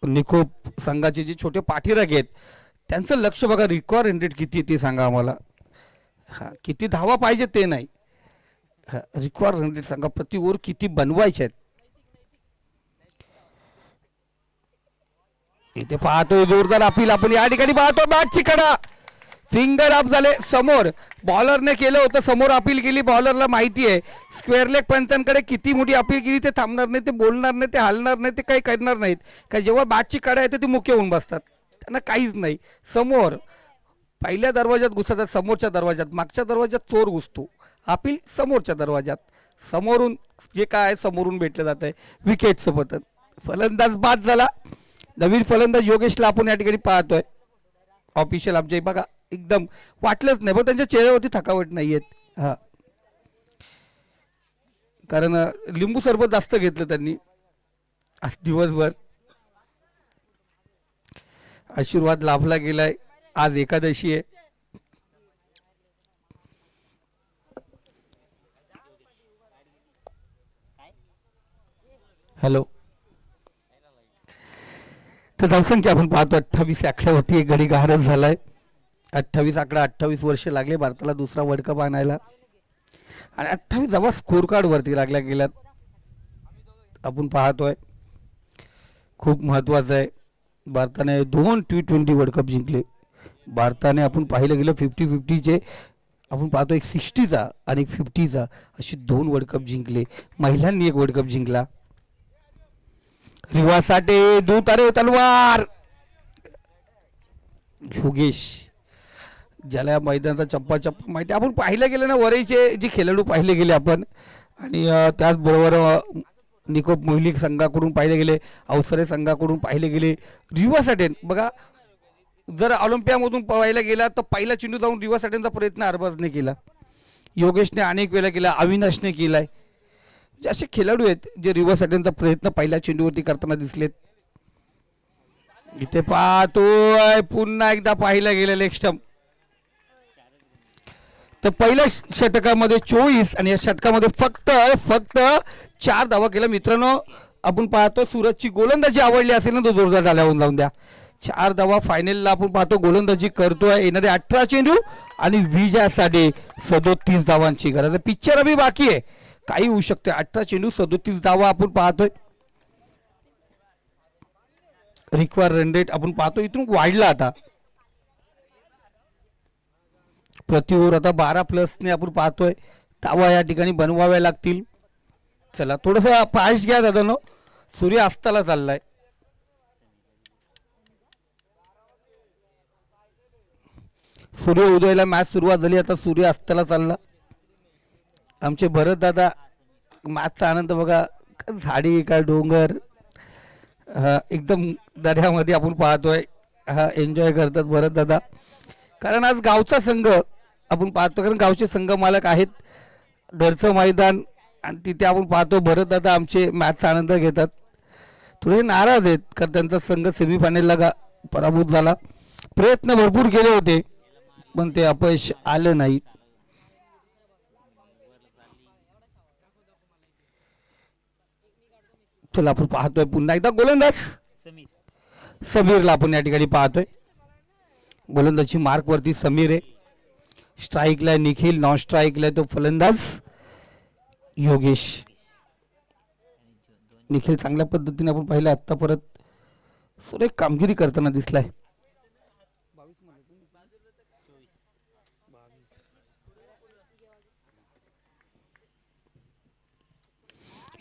निकोप संघाचे जे छोटे पाठीराख आहेत त्यांचं लक्ष बघा, रिक्वायर्ड रन रेट किती ते सांगा आम्हाला. हा, किती धावा पाहिजे ते नाही, रिक्वायर्ड रन रेट सांगा, प्रति ओव्हर किती बनवायचे आहेत. इथे पाहतोय जोरदार अपील आपण या ठिकाणी पाहतो. बॅटची कडा, फिंगर अप झाले समोर, बॉलरने केलं होतं, समोर अपील केली. बॉलरला माहिती आहे स्क्वेअर लेग पंचांकडे किती मोठी अपील केली ते थांबणार नाही, ते बोलणार नाही, ते हलणार नाही, ते काही करणार नाहीत. काय जेव्हा बॅटची कडा येते ते मुख्य होऊन बसतात, त्यांना काहीच नाही. समोर पहिल्या दरवाजात घुसतात, समोरच्या दरवाजात, मागच्या दरवाजात चोर घुसतो. अपील समोरच्या दरवाजात, समोरून जे काय समोरून भेटलं जात आहे विकेटचं पतन. फलंदाज बाद झाला. नवीन फलंदाज योगेशला आपण या ठिकाणी पाहतोय. ऑफिशियल आमच्या बघा एकदम वाटलंच नाही, पण त्यांच्या चेहऱ्यावरती थकावट नाहीयेत. हा, कारण लिंबू सरबत जास्त घेतलं त्यांनी आज दिवसभर. आशीर्वाद लाभला गेलाय. आज एकादशी आहे. हॅलो, तर धावसंख्या आपण पाहतो 28 आकड्यावरती एक गडी गारच झालाय. 28 आकडा, 28 वर्ष लागले भारताला दुसरा वर्ल्ड कप आणायला आणि 28 धावा स्कोर कार्ड वरती लागल्या गेल्यात आपण पाहतोय. खूप महत्वाचं आहे. भारताने 2 T20 वर्ल्ड कप जिंकले. भारताने आपण पाहिलं गेलं 50-50चे आपण पाहतो, एक 60चा आणि एक 50चा अशी 2 वर्ल्ड कप जिंकले. महिलांनी एक वर्ल्ड कप जिंकला. रिवासाठी दूत अरे तलवार, योगेश ज्याला मैदानाचा चप्पा चप्पा माहिती. आपण पाहिलं गेलं ना वरईचे जे खेळाडू पाहिले गेले आपण, आणि त्याचबरोबर निकोप मोहिली संघाकडून पाहिले गेले, अवसरे संघाकडून पाहिले गेले. रिव्हर्स अटेन बघा, जर ऑलिम्पियामधून पाहायला गेला तर पहिला चेंडू जाऊन रिव्हर्स अटेनचा प्रयत्न अरबाजने केला, योगेशने अनेक वेळा केला, अविनाशने केलाय. असे खेळाडू आहेत जे रिव्हर्स अटेनचा प्रयत्न पहिल्या चेंडूवरती करताना दिसलेत. इथे पाहतोय पुन्हा एकदा पाहिला गेलं लेग स्टंप. तर पहिल्या षटकामध्ये 24 आणि या षटकामध्ये फक्त 4 धावा केल्या. मित्रांनो आपण पाहतो सूरजची गोलंदाजी आवडली असेल ना तो जोरदार डाल्यावरून जाऊन द्या. 4 धावा फायनलला आपण पाहतो गोलंदाजी करतोय. येणारे 18 चेंडू आणि विजयासाठी 37 धावांची गरज. पिक्चर अभि बाकी आहे, काही होऊ शकते. 18 चेंडू 37 धावा आपण पाहतोय. रिक्वायर्ड रन रेट आपण पाहतो इथून वाढला आता, प्रति ओव्हर आता 12+ ने आपण पाहतोय धावा या ठिकाणी बनवाव्या लागतील. चला थोडस फास्ट घ्या दादांनो, सूर्य अस्ताला चाललाय. सूर्य उदयाला मॅच सुरुवात झाली, आता सूर्य अस्ताला चालला. आमचे भरत दादा मॅचचा आनंद बघा, झाडी काय डोंगर एकदम दर्यामध्ये आपण पाहतोय, हा एन्जॉय करतात भरत दादा. कारण आज गावचा संघ आपण पाहतो, कारण गावचे संघ मालक आहेत, घरचं मैदान, आणि तिथे आपण पाहतो भरत दादा आमचे मॅचचा आनंद घेतात. थोडे नाराज आहेत कारण त्यांचा संघ सेमीफायनलला पराभूत झाला. प्रयत्न भरपूर केले होते पण ते अपयश आलं नाही. चला आपण पाहतोय पुन्हा एकदा गोलंदाज समीरला आपण या ठिकाणी पाहतोय. गोलंदाजी मार्क वरती समीर आहे, स्ट्राईकला निखिल, नॉन स्ट्राईकला तो फलंदाज योगेश. निखिल चांगल्या पद्धतीने आपण पाहिलं आता परत सुरेख कामगिरी करताना दिसलाय.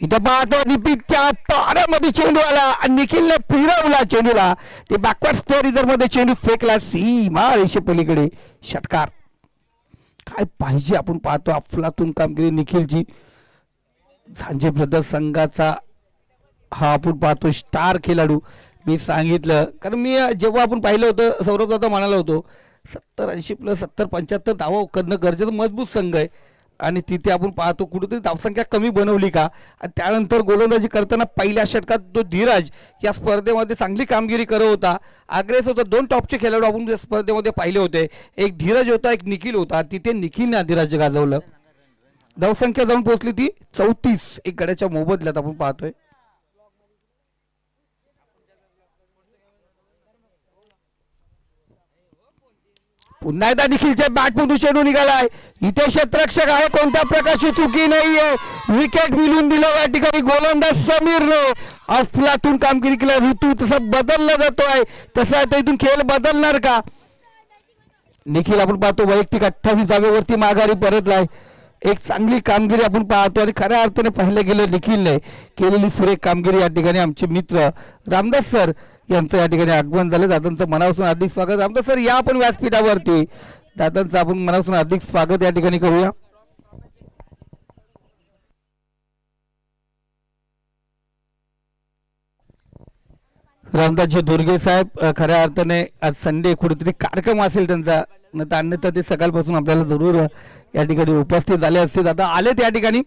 इथं पाहतो निपीच्या पाण्यामध्ये चेंडू आला आणि निखिलने फिरवला चेंडूला. ते बॅकवर्ड स्क्वेअर रिझर्व मध्ये चेंडू फेकला सीमा रेषे पलीकडे. षटकार. काय पाहिजे आपण पाहतो अफलातून कामगिरी निखिलची. झांजे ब्रदर्स संघाचा हा आपण पाहतो स्टार खेळाडू. मी सांगितलं कारण मी जेव्हा आपण पाहिलं होतं सौरभ दादा म्हणाला होतो 70-80 प्लस 70-75 धावा करणं गरजेचं मजबूत संघ आहे. आणि तिथे आपण पाहतो कुठेतरी धावसंख्या कमी बनवली का. आणि त्यानंतर गोलंदाजी करताना पहिल्या षटकात तो धीरज या स्पर्धेमध्ये चांगली कामगिरी करत होता. अग्रेस होता. 2 टॉपचे खेळाडू आपण या स्पर्धेमध्ये पाहिले होते. एक धीरज होता एक निखिल होता. तिथे निखिलने धीरज गाजवलं. धावसंख्या जाऊन पोहोचली ती 34. एक गड्याच्या मोबदल्यात आपण पाहतोय. पुन्हा एकदा निखिलच्या बॅटमधून चेंडू निघालाय. इथे क्षेत्ररक्षक आहे कोणत्या प्रकारची चुकी नाहीये. विकेट मिळून दिलं या ठिकाणी गोलंदाज समीरने. अफलातून कामगिरी केली. ऋतू तसं बदलला जातोय तसं आता इथून खेळ बदलणार का. निखिल आपण पाहतो वैयक्तिक 28 जागेवरती माघारी परतलाय. एक चांगली कामगिरी आपण पाहतो आणि खऱ्या अर्थाने पाहिलं गेलं निखिलने केलेली सुरेख कामगिरी. या ठिकाणी आमचे मित्र रामदास सर यांचं या ठिकाणी आगमन झालं. दादांचं मनापासून हार्दिक स्वागत. रामदास सर या आपण व्यासपीठावरती. दादांचं आपण मनापासून हार्दिक स्वागत या ठिकाणी करूया. रामदासजी दुर्गे साहेब खऱ्या अर्थाने आज संडे कुठेतरी कार्यक्रम असेल त्यांचा अन्यथा ते सकाळपासून आपल्याला जरूर या ठिकाणी उपस्थित झाले असते. दादा आलेत या ठिकाणी.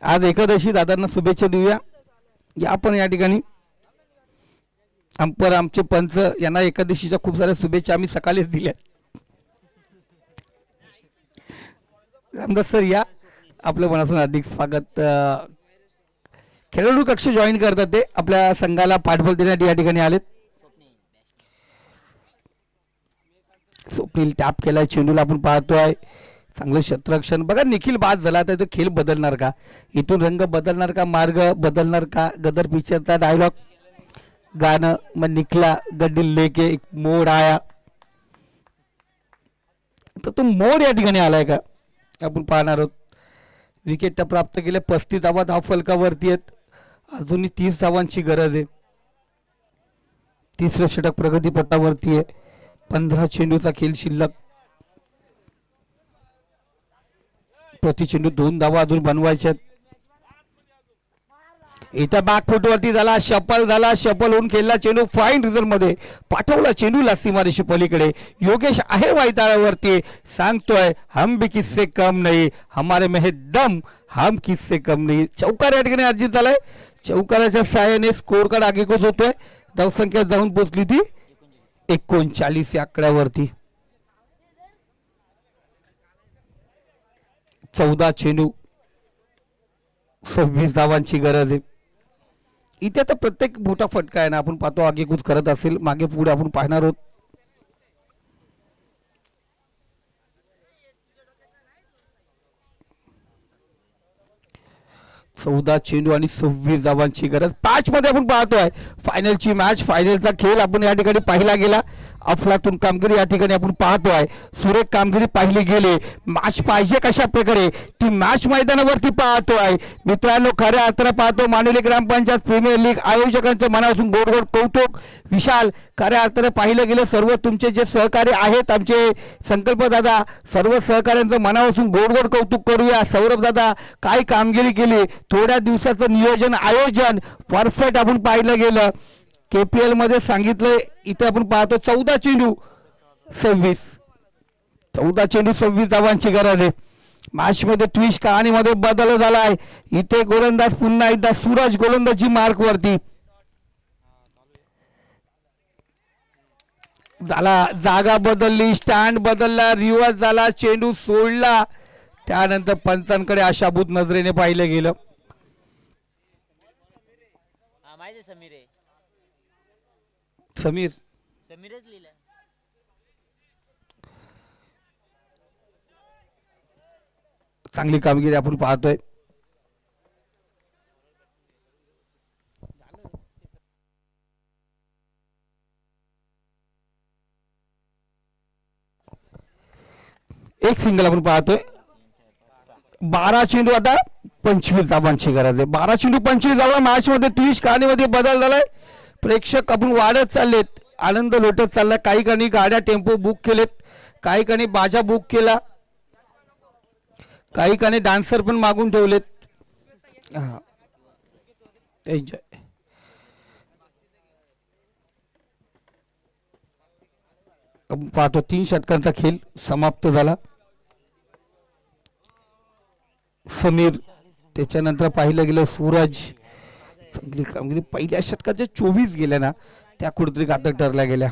आज एकादशी. दादांना शुभेच्छा देऊया. या पण या ठिकाणी अंपर आमचे पंच यांना एकादशीच्या खूप साऱ्या शुभेच्छा आम्ही सकाळीच दिल्या. रामदास सर या आपल्या मनापासून हार्दिक स्वागत. खेळाडू कक्ष जॉईन करतात ते आपल्या संघाला पाठबळ देण्यासाठी या ठिकाणी आलेत. स्वप्नील टॅप केलाय चेंडूला आपण पाहतोय. चांगलं क्षेत्ररक्षण बघा. निखिल बाद झाला तर खेळ बदलणार का. इथून रंग बदलणार का. मार्ग बदलणार का. गदर पिक्चरचा डायलॉग गाणं मग निखला गड्डी लेके एक मोड आया. तर तो मोड या ठिकाणी आलाय का आपण पाहणार आहोत. विकेट प्राप्त केले. 35 धावा धाव फलकावरती आहेत. अजूनही 30 धावांची गरज आहे. तिसरं षटक प्रगतीपथावरती आहे. 15 चेंडूचा खेळ शिल्लक. प्रति चेंडू 2 धावा अजून बनवायच्यात. इथं बॅक फुटवरती झाला. शपल झाला. शपल होऊन खेळला चेंडू फाईन रिझल्ट मध्ये पाठवला चेंडूला सीमारेषे पलीकडे. योगेश आहे वायताळावरती. सांगतोय हम भी किससे कम नहीं हमारे में है दम हम किससे कम नहीं. चौकार या ठिकाणी अर्जित झालाय. चौकाराच्या सहाय्याने स्कोर कार्ड आगेकूच होतोय. धावसंख्या जाऊन पोहोचली ती 39 या आकड्यावरती. 14 चेंडू 26 धावांची गरज आहे. इथे आता प्रत्येक मोठा फटका आहे ना आपण पाहतो आगेकूच करत असेल. मागे पुढे आपण पाहणार आहोत. चौदा चेंडू आणि 26 धावांची गरज. 5 मध्ये आपण पाहतोय फायनलची मॅच. फायनलचा खेळ आपण या ठिकाणी पाहिला गेला. अफलातून कामगिरी या ठिकाणी आपण पाहतोय. सुरेख कामगिरी पाहिली गेली. मॅच पाहिजे कशा प्रकारे ती मॅच मैदानावरती पाहतोय मित्रांनो. खऱ्या अर्थानं पाहतो मानवली ग्रामपंचायत प्रीमियर लीग आयोजकांचं मनापासून गोड गोड कौतुक. विशाल खऱ्या अर्थानं पाहिलं गेलं सर्व तुमचे जे सहकारी आहेत आमचे संकल्प दादा सर्व सहकाऱ्यांचं मनापासून गोड गोड कौतुक करूया. सौरभ दादा काय कामगिरी केली. थोड्या दिवसाचं नियोजन आयोजन परफेक्ट आपण पाहिलं गेलं. KPL मध्ये सांगितलं. इथे आपण पाहतो 14 चेंडू 26. 14 चेंडू 26 धावांची गरज आहे. मॅच मध्ये ट्विस्ट कहाणीमध्ये बदल झालाय. इथे गोलंदाज पुन्हा एकदा सूरज गोलंदाजी मार्क वरती झाला. जागा बदलली. स्टँड बदलला. रिवर्स झाला. चेंडू सोडला. त्यानंतर पंचांकडे आशाभूत नजरेने पाहिलं गेलं. समीर समीरच लिहिलं. चांगली कामगिरी आपण पाहतोय. एक सिंगल आपण पाहतोय. 12 चेंडू आता 25 धावांची गरज आहे. 12 चेंडू 25 धावा. मॅच मध्ये ट्विस्ट कहाणीमध्ये बदल झालाय. प्रेक्षक आपण वाढत चाललेत, आनंद लोटत चाललाय. काही काणी गाड्या टेम्पो बुक केलेत, काही काणी बाजा बुक केला, काही काणी डान्सर पण मागून ठेवलेत. हा एन्जॉय. पाहतो 3 षटकांचा खेळ समाप्त झाला. समीर, त्याच्यानंतर पाहिलं गेलं सूरज. चांगली कामगिरी. पहिल्या षटकाच्या 24 गेल्या ना, त्या कुठेतरी घातक ठरल्या गेल्या.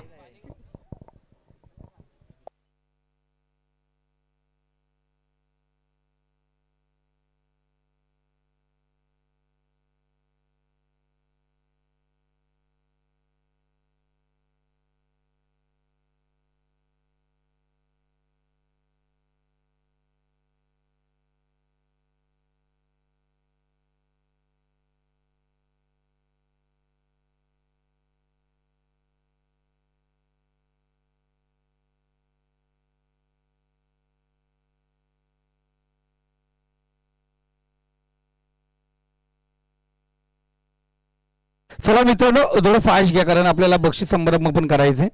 चला मित्रांनो, थोडं फास्ट घ्या कारण आपल्याला बक्षीस समारंभ पण करायचंय.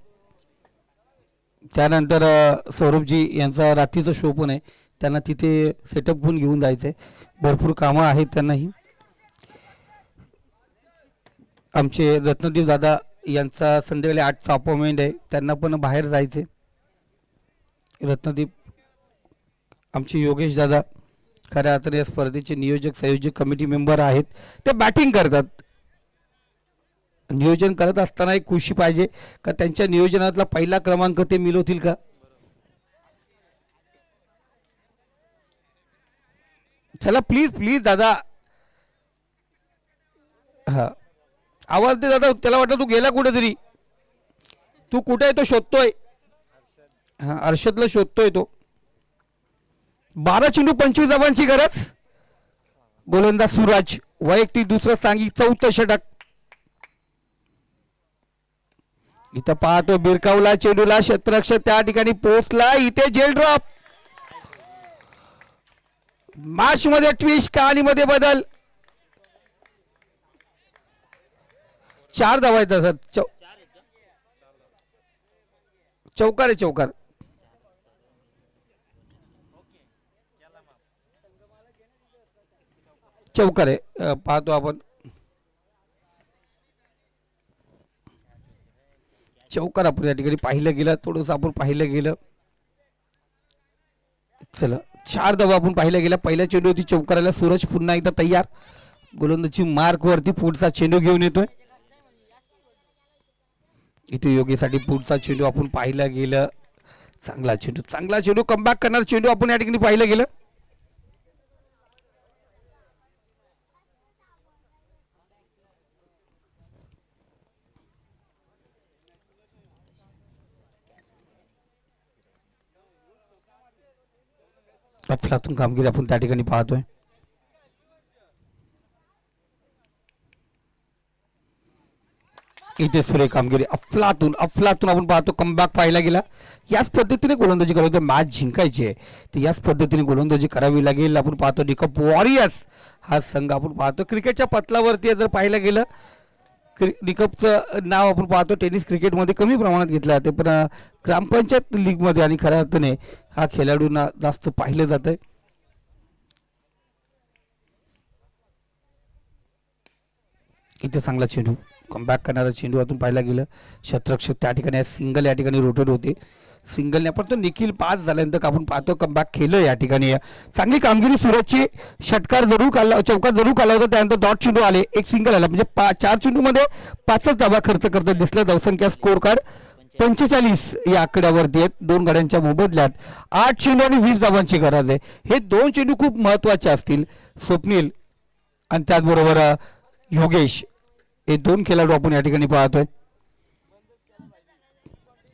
त्यानंतर सौरभजी यांचा रात्रीचा शो पण आहे, त्यांना तिथे सेटअप पण घेऊन जायचंय. भरपूर कामं आहेत त्यांनाही. आमचे रत्नदीप दादा यांचा संध्याकाळी 8चा अपॉइंटमेंट आहे, त्यांना पण बाहेर जायचे. रत्नदीप, आमचे योगेश दादा खऱ्या अर्थाने या स्पर्धेचे नियोजक संयोजक कमिटी मेंबर आहेत. ते बॅटिंग करतात. नियोजन करत असताना एक खुशी पाहिजे का त्यांच्या नियोजनातला पहिला क्रमांक ते मिळवतील का. चला प्लीज प्लीज दादा. हा आवाज दे दादा. त्याला वाटतं तू गेला कुठेतरी. तू कुठे आहे तो शोधतोय. हा अर्षदला शोधतोय तो. 12 चेंडू 25 धावांची गरज. गोलंदाज सूरज, वैयक्तिक दुसरं सांगी 4थं षटक. इथं पाहतो बिरकावला चेंडूला, क्षेत्ररक्षक त्या ठिकाणी पोहोचला. इथे जेल ड्रॉप. मॅच मध्ये ट्विस्ट कहाणीमध्ये बदल. 4 धावा आहेत सर. चौकार आहे, चौकार. चौकार आहे. पाहतो आपण. चौकार आपण या ठिकाणी पाहिलं गेलं. थोडंसं आपण पाहिलं गेलं. चला 4 धावा आपण पाहिलं गेलं. पहिल्या चेंडूवरती चौकाराला सूरज पुन्हा एकदा तयार. गोलंदाजी मार्क वरती पुढचा चेंडू घेऊन येतोय. इथे योगीसाठी पुढचा चेंडू आपण पाहिलं गेलं. चांगला चेंडू, चांगला चेंडू. कमबॅक करणार चेंडू आपण या ठिकाणी पाहिलं गेलं. अफलातून कामगिरी आपण त्या ठिकाणी पाहतोय. इथे सुरेख कामगिरी. अफलातून अफलातून आपण पाहतो. कमबॅक पाहायला गेला. याच पद्धतीने गोलंदाजी करावी, मॅच जिंकायची आहे तर याच पद्धतीने गोलंदाजी करावी लागेल. आपण पाहतो निकप वॉरियर्स हा संघ आपण पाहतो क्रिकेटच्या पतलावरती. जर पाहायला गेलं निकपचं नाव आपण पाहतो टेनिस क्रिकेटमध्ये कमी प्रमाणात घेतलं जाते, पण ग्रामपंचायत लीगमध्ये आणि खऱ्या अर्थाने हा खेळाडूंना जास्त पाहिलं जात आहे. इथे चांगला चेंडू, कमबॅक करणारा चेंडू आतून पाहायला गेलं. क्षेत्ररक्षक त्या ठिकाणी सिंगल या ठिकाणी रोटेट होते. सिंगलने आपण तो निखिल पास झाल्यानंतर आपण पाहतो कमबॅक केलं या ठिकाणी. चांगली कामगिरी सूरजची. षटकार जरूर काढला, चौकार जरूर काढला होता. त्यानंतर डॉट चेंडू आले, एक सिंगल आला. म्हणजे 4 चेंडूमध्ये 5च धावा खर्च करत दिसलं. धावसंख्या स्कोर कार्ड 45 या आकड्यावरती आहेत. 2 गाड्यांच्या मोबदल्यात 8 चेंडू आणि 20 धावांची गरज आहे. हे 2 चेंडू खूप महत्वाचे असतील. स्वप्नील आणि त्याचबरोबर योगेश हे 2 खेळाडू आपण या ठिकाणी पाहतोय.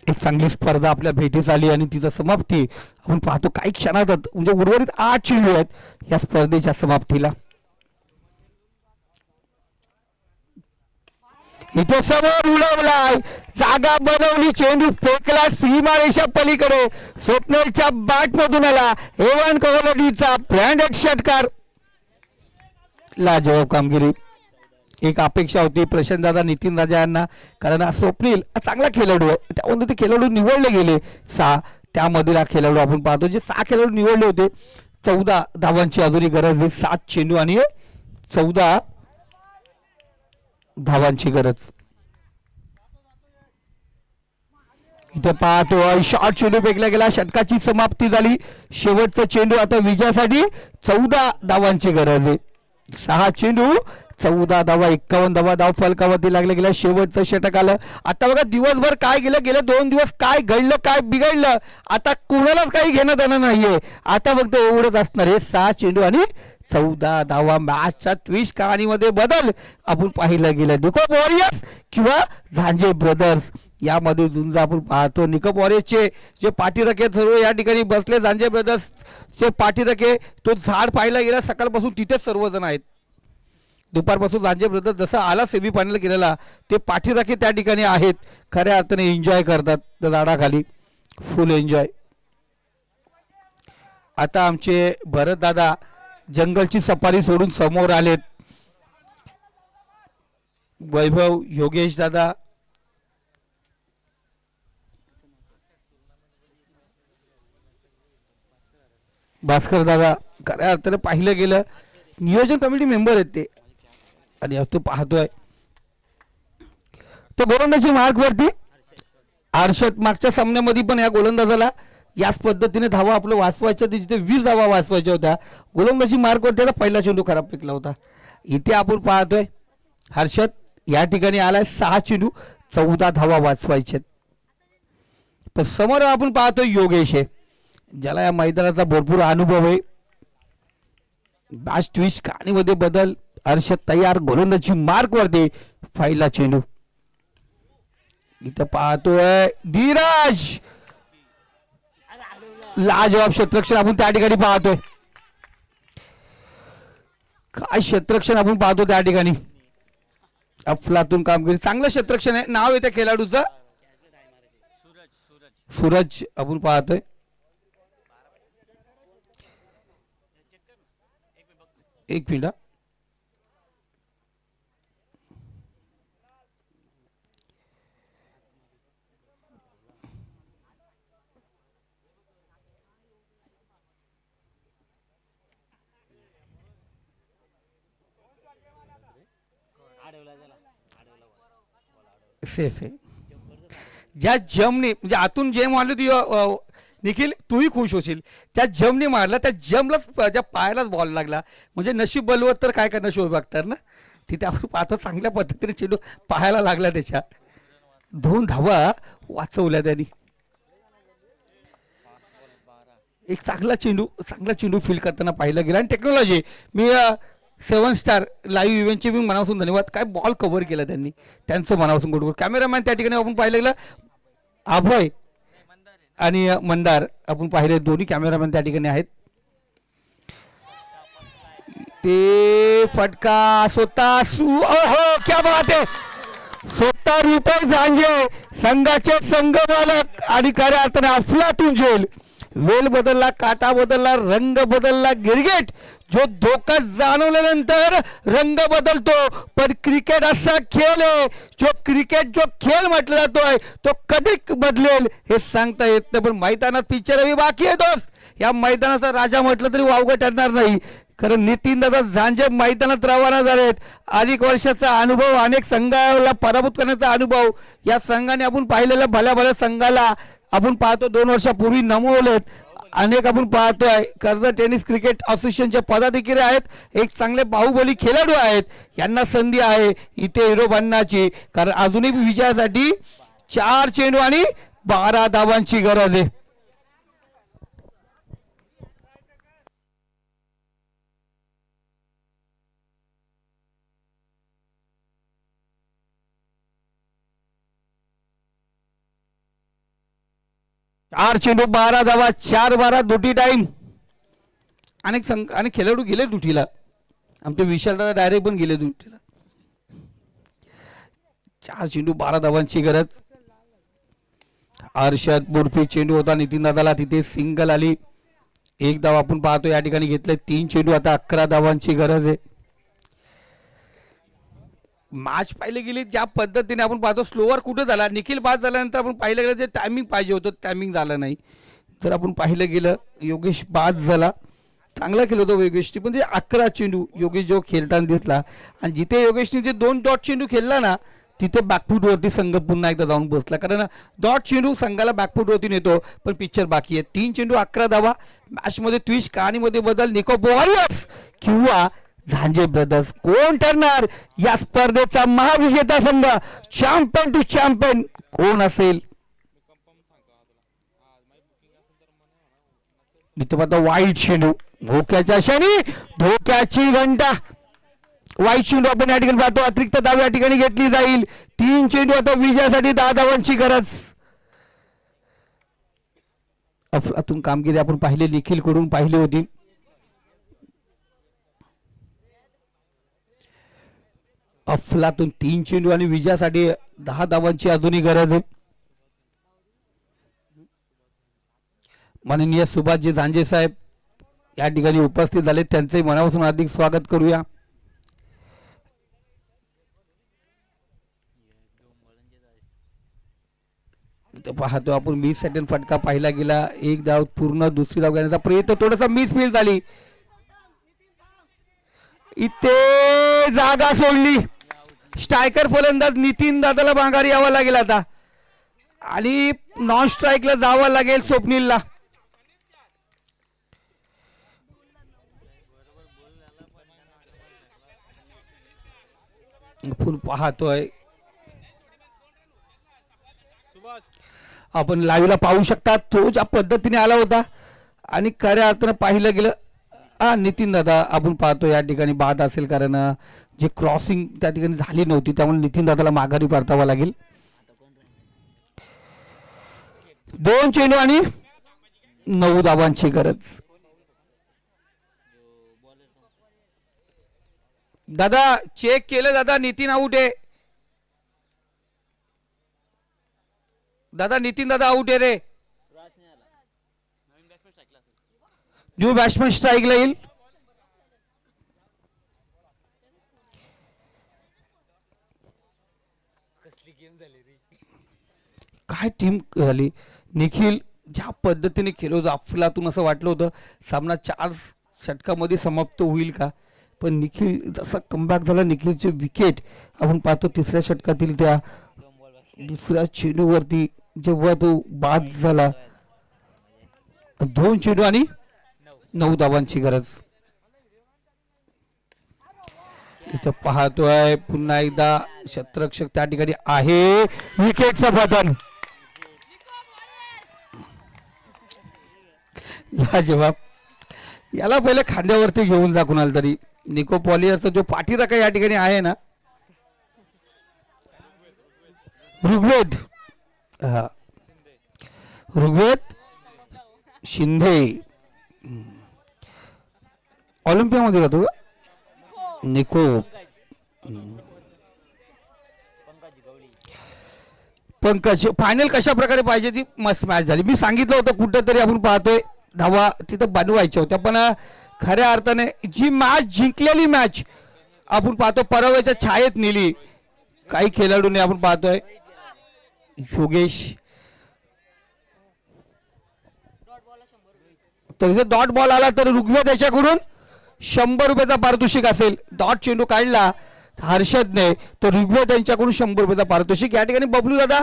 एक चांगली स्पर्धा आपल्या भेटीस आली आणि तिचा समाप्ती आपण पाहतो काही क्षणात. म्हणजे उर्वरित 8 चेंडू आहेत या स्पर्धेच्या समाप्तीला. इथे समोर उडवलाय, जागा बनवली, चेंडू फेकला सीमारेषा पलीकडे. स्वप्नेलच्या बॅट मधून आला एवन क्वालिटीचा ब्रँडेड षटकार. लाजवाब कामगिरी. एक अपेक्षा होती प्रशांत दादा नितीन राजा यांना, कारण हा स्वप्नील चांगला खेळाडू आहे, त्यामध्ये ते खेळाडू निवडले गेले 6. त्यामधील हा खेळाडू आपण पाहतो जे 6 खेळाडू निवडले होते. 14 धावांची अजूनही गरज आहे. 7 चेंडू आणि 14 धावांची गरज. इथे पाहतो शॉर्ट चेंडू फेकला गेला, षटकाची समाप्ती झाली. शेवटचा चेंडू आता विजयासाठी. 14 धावांची गरज आहे. 6 चेंडू 14 धावा, 51 धावा. धाव फलकावरती लागल्या गेल्या. शेवटचं षटक आलं. आता बघा दिवसभर काय गेलं, गेले 2 दिवस काय घडलं काय बिघडलं आता कोणालाच काही घेणं देणं नाहीये. आता फक्त एवढंच असणार आहे. 6 चेंडू आणि 14 धावा. मॅचच्या ट्विस्ट कहाणीमध्ये बदल आपण पाहिलं गेलं. निकोप वॉरियर्स किंवा झांजे ब्रदर्स यामध्ये झुंज आपण पाहतो. निकोप वॉरियर्सचे जे पाठीराखे सर्व या ठिकाणी बसले. झांजे ब्रदर्सचे पाठीराखे तो झाड पाहायला गेला सकाळपासून तिथेच सर्वजण आहेत. दुपारपासून झांजे ब्रदर्स जसा आला सेमीफायनल केलेला ते पाठीराखे त्या ठिकाणी आहेत. खऱ्या अर्थाने एन्जॉय करतात त्या झाडाखाली, फुल एन्जॉय. आता आमचे भरत दादा जंगलची सफारी सोडून समोर आलेत. वैभव योगेश दादा, भास्कर दादा, खऱ्या अर्थाने पाहिलं गेलं नियोजन कमिटी मेंबर आहेत ते. आणि तो पाहतोय तो गोलंदाजी मार्क वरती. हर्षद मागच्या सामन्यामध्ये पण या गोलंदाजाला याच पद्धतीने धावा आपलं वाचवायच्या, जिथे 20 धावा वाचवायच्या होत्या गोलंदाजी मार्क वरती पहिला चेंडू खराब फेकला होता. इथे आपण पाहतोय हर्षद या ठिकाणी आलाय. 6 चेंडू 14 धावा वाचवायचे. पण समोर आपण पाहतोय योगेश आहे, ज्याला या मैदानाचा भरपूर अनुभव आहे. मॅच ट्विस्ट कहाणीमध्ये बदल. हर्षद तयार, गोलंदाजी मार्क वरती पहिला चेंडू. इथं पाहतोय धीरज, लाजवाब क्षेत्ररक्षण आपण त्या ठिकाणी पाहतोय. काय क्षेत्ररक्षण आपण पाहतो त्या ठिकाणी. अफलातून कामगिरी, चांगलं क्षेत्ररक्षण आहे. नाव आहे त्या खेळाडूचं सूरज आपण पाहतोय. एक मिनिट. सेफ आहे. ज्या जमने म्हणजे आतून जेम मारली ती निखिल तूही खुश होशील. ज्या जमने मारला त्या जमलाच ज्या पायालाच बॉल लागला म्हणजे नशीब बलवत तर काय करणार शोभ अख्तर ना. तिथे आपण पाहतो चांगल्या पद्धतीने चेंडू पायाला लागला, त्याच्या 2 धावा वाचवल्या त्यांनी. एक चांगला चेंडू फील करताना पाहिलं गेला. आणि टेक्नॉलॉजी मी 7 स्टार लाईव्ह इव्हेंटचे मी मनापासून धन्यवाद. काय बॉल कव्हर केला त्यांनी, त्यांचं मनापासून गुड. कॅमेरामॅन त्या ठिकाणी आपण पाहिलं गेलं अभय आणि मंदार आपण पाहिले, दोन्ही कॅमेरामॅन त्या ठिकाणी आहेत. ते फटका स्वतः क्या बात आहे. स्वतः रुपये झांजे संघाचे संघ मालक आणि खऱ्या अर्थाने अफलातून झेल. वेल बदलला, काटा बदलला, रंग बदलला. गिरगेट जो धोका जाणवल्यानंतर रंग बदलतो. पण क्रिकेट असा खेळ आहे जो खेळ म्हटला जातोय तो कधी बदलेल हे सांगता येत नाही. पण मैदानात पिक्चर अभी बाकी आहे दोस्त. या मैदानाचा राजा म्हटलं तरी वावगं ठरणार नाही. कारण नितीन दादा झांजे मैदानात रवाना झालेत. अनेक वर्षाचा अनुभव, अनेक संघाला पराभूत करण्याचा अनुभव या संघाने आपण पाहिलेल्या भल्या भल्या संघाला आपण पाहतो 2 वर्षापूर्वी नमवलेत. अनेक आपण पाहतोय कर्जत टेनिस क्रिकेट असोसिएशनचे पदाधिकारी आहेत, एक चांगले बाहुबली खेळाडू आहेत. यांना संधी आहे इथे हिरो बनण्याची, कारण अजूनही विजयासाठी 4 चेंडू आणि 12 धावांची गरज आहे. चार चेंडू 12 धावा, 4-12 दुटी टाइम. अनेक संघ आणि खेळाडू गेले दुटीला. आमचे विशाल दादा डायरेक्ट पण गेले दुटीला. 4 चेंडू 12 धावांची गरज. हर्षद बुडपी चेंडू होता नितीन दादाला, तिथे सिंगल आली. 1 धाव आपण पाहतो या ठिकाणी घेतले. 3 चेंडू आता 11 धावांची गरज आहे. मॅच पाहिले गेली ज्या पद्धतीने आपण पाहतो स्लोवर कुठं झाला, निखिल बाद झाल्यानंतर आपण पाहिलं गेलं जे टायमिंग पाहिजे होतं टायमिंग झालं नाही. जर आपण पाहिलं गेलं योगेश बाद झाला, चांगला खेळत होतो योगेशने, पण ते 11 चेंडू योगेश जो खेळताना दिसला आणि जिथे योगेशने जे 2 डॉट चेंडू खेळला ना तिथे बॅकफूटवरती संघ पुन्हा एकदा जाऊन बसला. कारण डॉट चेंडू संघाला बॅकफूटवरती नेतो, पण पिक्चर बाकी आहे. 3 चेंडू 11 धावा. मॅचमध्ये ट्विस्ट कहाणीमध्ये बदल. निको वॉरियर्स किंवा झांजे ब्रदर्स कोण ठरणार या स्पर्धेचा महाविजेता संघ? चॅम्पियन टू चॅम्पियन कोण असेल? इथं पाहता वाईट चेंडू, धोक्याच्या क्षणी धोक्याची घंटा. वाईट चेंडू आपण या ठिकाणी पाहतो. अतिरिक्त धाव या ठिकाणी घेतली जाईल. 3 चेंडू आता विजयासाठी 10 धावांची गरज. अफलातून कामगिरी आपण पाहिली, निखिल कडून पाहिली होती. अफलातून 3 चेंडू आणि विजयासाठी 10 धावांची अजूनही गरज आहे. माननीय सुभाषजी झांजे साहेब या ठिकाणी उपस्थित झाले, त्यांचे मनापासून हार्दिक स्वागत करूया. पाहतो आपण 20 सेकंड फटका पाहिला गेला. एक धाव पूर्ण, दुसरी धाव घेण्याचा प्रयत्न थोडासा मिस फील्ड झाली. इथे जागा सोडली. स्ट्रायकर फलंदाज नितीन दादाला माघारी यावं लागेल आता आणि नॉन स्ट्राईकला जावं लागेल स्वप्नीलला. आपण पाहतोय, आपण लाईव्हला पाहू शकता तो ज्या पद्धतीने आला होता आणि खऱ्या अर्थानं पाहिलं गेलं नितीन दादा आपण पाहतो या ठिकाणी बाद असेल, कारण जे क्रॉसिंग त्या ठिकाणी झाली नव्हती त्यामुळे नितीन दादाला माघारी परतावं लागेल. 2 चेंडू आणि 9 धावांची गरज. दादा चेक केलं दादा, नितीन आऊट आहे दादा, नितीन दादा आऊट आहे रे. न्यू बॅट्समॅन स्ट्राईकला येईल. काय टीम झाली. निखिल ज्या पद्धतीने खेळलो, अफलातून असं वाटलं होतं सामना 4 षटकामध्ये समाप्त होईल का, पण निखिल जसा कमबॅक झाला. निखिलचे विकेट आपण पाहतो 3ऱ्या षटकातील त्या दुसऱ्या चेंडूवरती जेव्हा तो बाद झाला. 2 चेंडू आणि 9 धावांची गरज. इथं पाहतोय पुन्हा एकदा क्षेत्ररक्षक त्या ठिकाणी आहे. विकेटचं पतन. लाजवाब. याला पहिले खांद्यावरती घेऊन जा कुणाला तरी. निको पॉलियरचा जो पाठीराखा या ठिकाणी आहे ना, ऋग्वेद, ऋग्वेद शिंदे ऑलिम्पियामध्ये जातो का? निको पंकज. फायनल कशा प्रकारे पाहिजे ती मस्त मॅच झाली. मी सांगितलं होतं कुठंतरी आपण पाहतोय धावा तिथं बनवायच्या होत्या, पण खऱ्या अर्थाने जी मॅच जिंकलेली मॅच आपण पाहतो पराभवाच्या छायेत नेली. काही खेळाडूंनी आपण पाहतोय योगेश तर डॉट बॉल आला तर ऋग्वेद याच्याकडून 100 रुपयाचा पारितोषिक असेल. डॉट चेंडू काढला हर्षदने तर ऋग्वेद यांच्याकडून 100 रुपयाचा पारितोषिक. या ठिकाणी बबलू दादा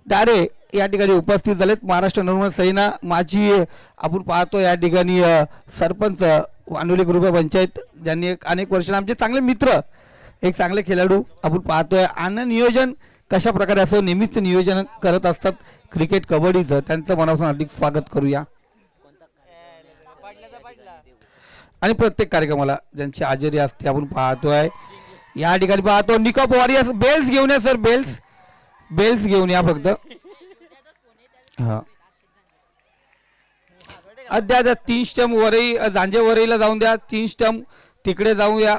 डारे या ठिकाणी उपस्थित झालेत. महाराष्ट्र नर्मदा सेना माझी आपण पाहतो या ठिकाणी सरपंच वानोली ग्रुप पंचायत, ज्यांनी अनेक वर्ष आमचे चांगले मित्र, एक चांगले खेळाडू आपण पाहतोय. आणि नियोजन कशा प्रकारे असं नेहमीच नियोजन करत असतात क्रिकेट कबड्डीचं, त्यांचं मनापासून हार्दिक स्वागत करूया. आणि प्रत्येक कार्यक्रमाला ज्यांची हजेरी असते आपण पाहतोय या ठिकाणी पाहतो निको वॉरियर्स. बेल्स घेऊन या सर, बेल्स घेऊन या फक्त. हा अद्या 3 स्टंप वरई झांजे वरईला जाऊन द्या. 3 स्टंप तिकडे जाऊ द्या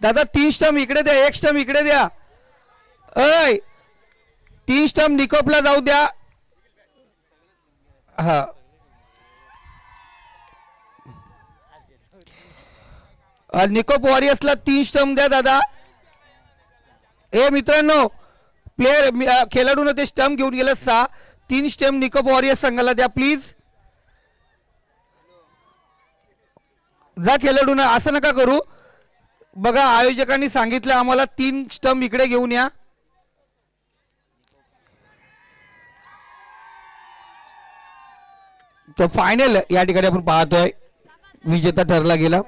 दादा. 3 स्टंप इकडे द्या, 1 स्टंप इकडे द्या. 3 स्टंप निकोपला जाऊ द्या. हा निकोप वॉरियर्सला 3 स्टंप द्या दादा. हे मित्रांनो प्लेयर खेळाडून ते स्टंप घेऊन गेलं 6. 3 स्टंप निकोप वॉरियर्स संघाला द्या प्लीज. जा खेळाडून असं नका करू. बघा आयोजकांनी सांगितलं आम्हाला 3 स्टंप इकडे घेऊन या. तो फायनल या ठिकाणी आपण पाहतोय विजेता ठरला गेला.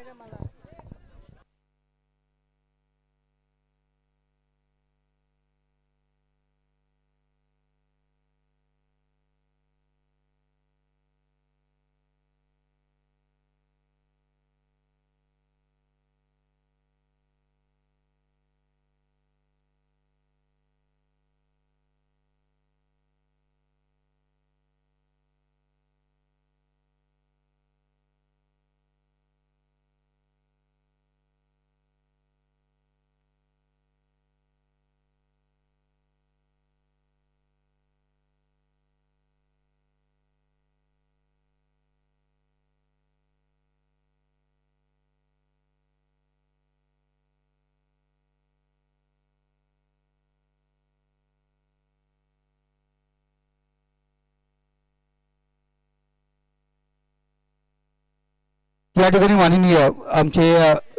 या ठिकाणी माननीय आमचे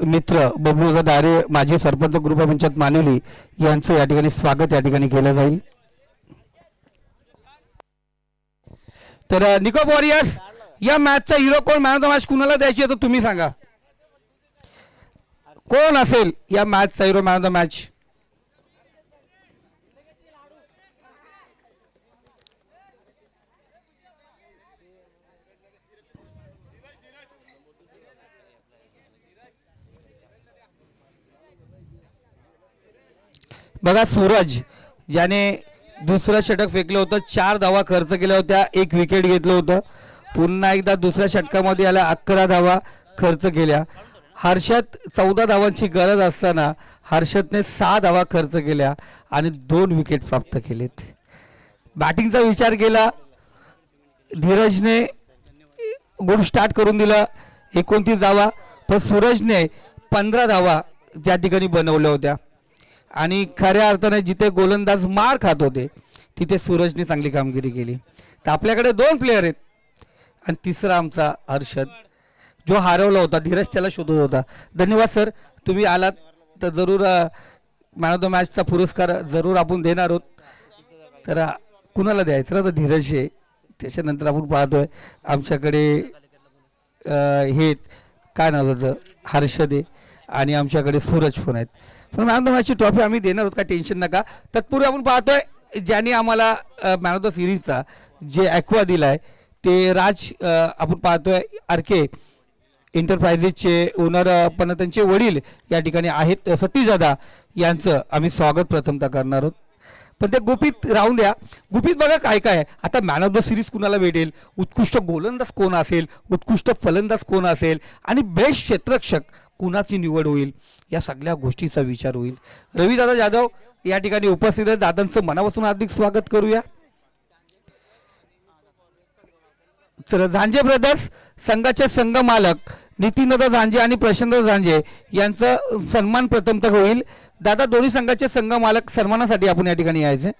मित्र बबलू दारे माजी सरपंच ग्रुप पंचायत मानवली यांचं या ठिकाणी स्वागत या ठिकाणी केलं जाईल. तर निकोप वॉरियर्स या मॅचचा हिरो कोण, मॅन ऑफ द मॅच कुणाला द्यायची आहे तुम्ही सांगा. कोण असेल या मॅचचा hero, man of the match? बघा सूरज ज्याने दुसरं षटक फेकलं होतं, 4 धावा खर्च केल्या होत्या, 1 विकेट घेतलं होतं. पुन्हा एकदा दुसऱ्या षटकामध्ये आला, 11 धावा खर्च केल्या. हर्षद 14 धावांची गरज असताना हर्षदने 6 धावा खर्च केल्या आणि 2 विकेट प्राप्त केलेत. बॅटिंगचा विचार केला, धीरजने गुड स्टार्ट करून दिला, 29 धावा. पण सूरजने 15 धावा ज्या ठिकाणी बनवल्या होत्या आणि खऱ्या अर्थाने जिथे गोलंदाज मार खात होते तिथे सूरजने चांगली कामगिरी केली. तर आपल्याकडे 2 प्लेयर आहेत आणि तिसरा आमचा हर्षद जो हरवला होता, धीरज त्याला शोधत होता. धन्यवाद सर, तुम्ही आलात तर जरूर मॅन ऑफ द मॅचचा पुरस्कार जरूर आपण देणार आहोत. तर कुणाला द्यायचं ना, तर धीरज आहे. त्याच्यानंतर आपण पाहतोय आमच्याकडे हे काय नाव होतं, हर्षद आहे आणि आमच्याकडे सूरज पण आहेत. पण मॅन ऑफ द मॅचची ट्रॉफी आम्ही देणार आहोत, काय टेन्शन नका. तत्पूर्वी आपण पाहतोय ज्यांनी आम्हाला मॅन ऑफ द सिरीजचा जे ॲक्वा दिलाय ते राज आपण पाहतोय आरके एंटरप्राइजेसचे ओनर, पण त्यांचे वडील या ठिकाणी आहेत सतीश दादा, यांचं आम्ही स्वागत प्रथमतः करणार आहोत. पण ते गुपित राहून द्या. गुपित बघा काय काय आहे. आता मॅन ऑफ द सिरीज कुणाला भेटेल, उत्कृष्ट गोलंदाज कोण असेल, उत्कृष्ट फलंदाज कोण असेल आणि बेस्ट क्षेत्ररक्षक कुणाची निवड होईल, या सगळ्या गोष्टीचा विचार होईल. रविदादा जाधव या ठिकाणी उपस्थित आहेत, दादांचं मनापासून हार्दिक स्वागत करूया. चला, झांजे ब्रदर्स संघाचे संघ मालक नितीनदादा झांजे आणि प्रशांत झांजे यांचा सन्मान प्रथमतः होईल. दादा दोन्ही संघाचे संघ मालक सन्मानासाठी आपण या ठिकाणी यायचे.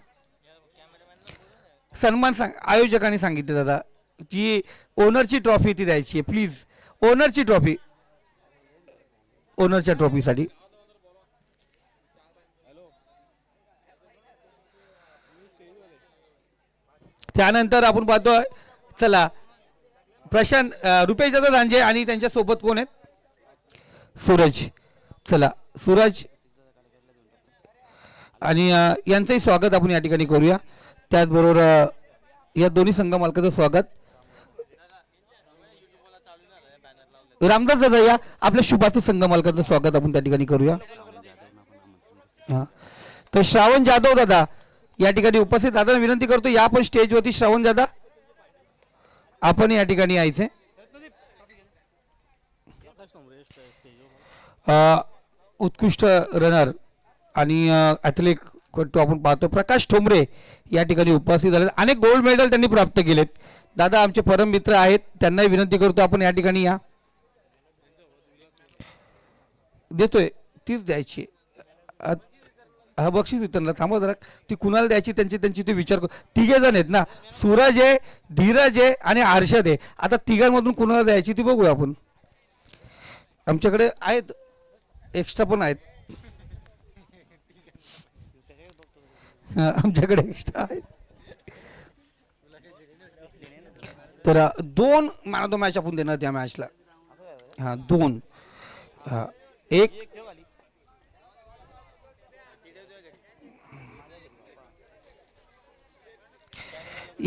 सन्मान आयोजकांनी सांगितले दादा, जी ओनरची ट्रॉफी ती द्यायची आहे प्लीज. ओनरची ट्रॉफी, ओनरच्या ट्रॉफीसाठी. त्यानंतर आपण पाहतोय चला प्रशांत रुपेश दादा झांजे आणि त्यांच्या सोबत कोण आहेत, सूरज. चला सूरज आणि यांचंही स्वागत आपण या ठिकाणी करूया. त्याचबरोबर या दोन्ही संघ मालकाचं स्वागत. रामदास दादा या आपल्या शुभास्थ संघ मालकाचं स्वागत आपण त्या ठिकाणी करूया. हां, तर श्रावण जाधव दादा या ठिकाणी उपस्थित. दादा विनंती करतो या पण स्टेजवरती. श्रावण दादा आपण या ठिकाणी यायचे. उत्कृष्ट रनर आणि ॲथलेट आपण पाहतो प्रकाश ठोंबरे या ठिकाणी उपस्थित झाले. अनेक गोल्ड मेडल त्यांनी प्राप्त केलेत. दादा आमचे परम मित्र आहेत, त्यांनाही विनंती करतो आपण या ठिकाणी या. देतोय तीच द्यायची. हा बक्षीस वितरणला थांबा जरा. ती कुणाला द्यायची त्यांची त्यांची ते विचार तिघे जण आहेत ना, सूरज आहे, धीरज आहे आणि हर्षद आहे. आता तिघांमधून कुणाला द्यायची ती बघूया आपण. आमच्याकडे आहेत, एक्स्ट्रा पण आहेत. आमच्याकडे एक्स्ट्रा आहेत. तर 2 मॅन ऑफ द मॅच आपण देणार त्या मॅचला. हां 2. हां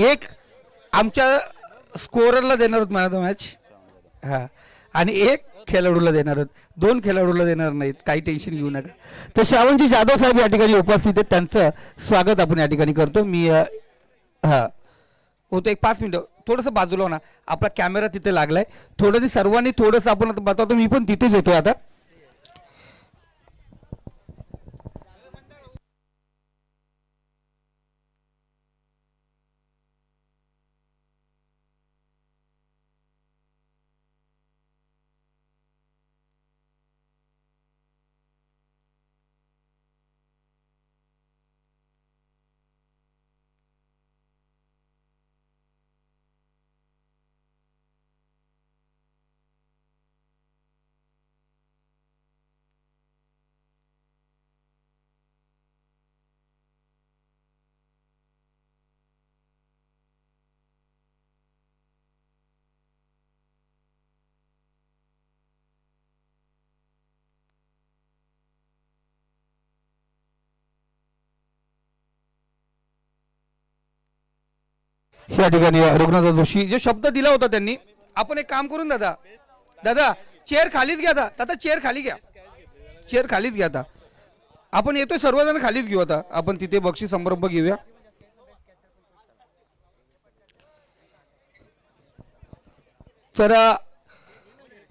एक आमच्या स्कोररला देणार आहोत मॅन ऑफ द मॅच. हां आणि एक खेळाडूला देणार आहोत, 2 खेळाडूला देणार नाहीत, काही टेन्शन घेऊ नका. तर श्रावणजी जाधव साहेब या ठिकाणी उपस्थित आहेत, त्यांचं स्वागत आपण या ठिकाणी करतो. मी हां होतं एक 5 मिनटं थोडंसं बाजूला होणार, आपला कॅमेरा तिथे लागलाय. थोडं सर्वांनी थोडंसं आपण आता बतावतो, मी पण तिथेच येतो आता. या ठिकाणी रघुनाथ जोशी जो शब्द दिला होता त्यांनी, आपण एक काम करून दादा, दादा चेअर खालीच घ्या, दादा चेअर खाली घ्या, चेअर खालीच घ्या. आता आपण येतोय सर्वजण खालीच घेऊ. आता आपण तिथे बक्षीस समारंभ घेऊया. तर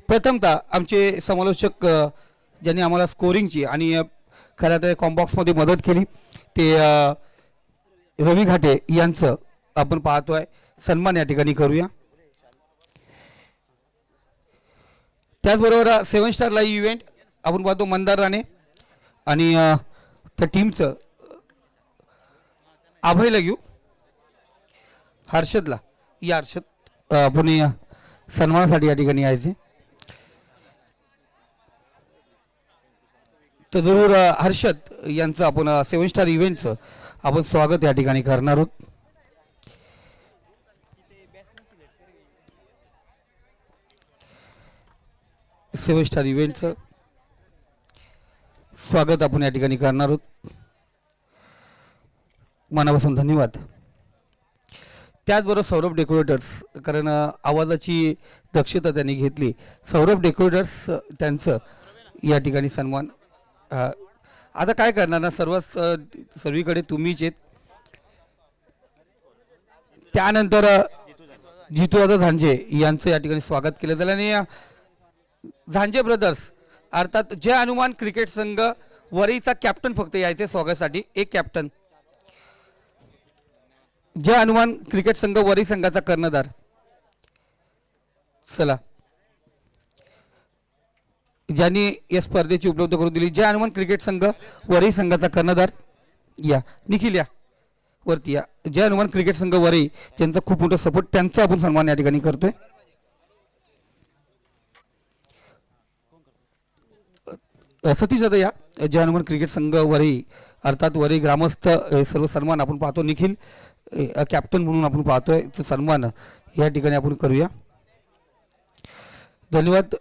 प्रथमतः आमचे समालोचक ज्यांनी आम्हाला स्कोरिंगची आणि खरं तर कॉम्बॉक्समध्ये मदत केली ते रवी घाटे यांचं आपण पाहतोय सन्मान या ठिकाणी करूया. त्याचबरोबर 7 स्टार लाईव्ह इव्हेंट आपण पाहतो मंदार राणे आणि त्या टीमचं अभयला घेऊ, हर्षदला या. हर्षद आपण सन्मानासाठी या ठिकाणी यायचे. तर जरूर हर्षद यांचं आपण 7 स्टार इव्हेंटचं आपण स्वागत या ठिकाणी करणार आहोत. सेवन स्टार इव्हेंटचं स्वागत आपण या ठिकाणी करणार आहोत. मनापासून धन्यवाद. त्याचबरोबर सौरभ डेकोरेटर्स, कारण आवाजाची दक्षता त्यांनी घेतली. सौरभ डेकोरेटर्स त्यांचं या ठिकाणी सन्मान. आता काय करणार ना, सर्वीकडे तुम्हीच आहेत. त्यानंतर जितूदादा झांजे यांचं या ठिकाणी स्वागत केलं जाईल. आणि झांजे ब्रदर्स अर्थात जय हनुमान क्रिकेट संघ वरईचा कॅप्टन फक्त यायचे स्वागतासाठी. एक कॅप्टन जय हनुमान क्रिकेट संघ वरई संघाचा कर्णधार. चला, ज्यांनी या स्पर्धेची उपलब्ध करून दिली, जय हनुमान क्रिकेट संघ वरई संघाचा कर्णधार या. निखिल या वरती या. जय हनुमान क्रिकेट संघ वरई ज्यांचा खूप मोठा सपोर्ट, त्यांचा आपण सन्मान या ठिकाणी करतोय. सतीश दादा या. जय हनुमान क्रिकेट संघ वरई अर्थात वरई ग्रामस्थ सर्व सन्मान आपण पाहतो. निखिल कॅप्टन म्हणून आपण पाहतोय सन्मान या ठिकाणी आपण करूया. धन्यवाद.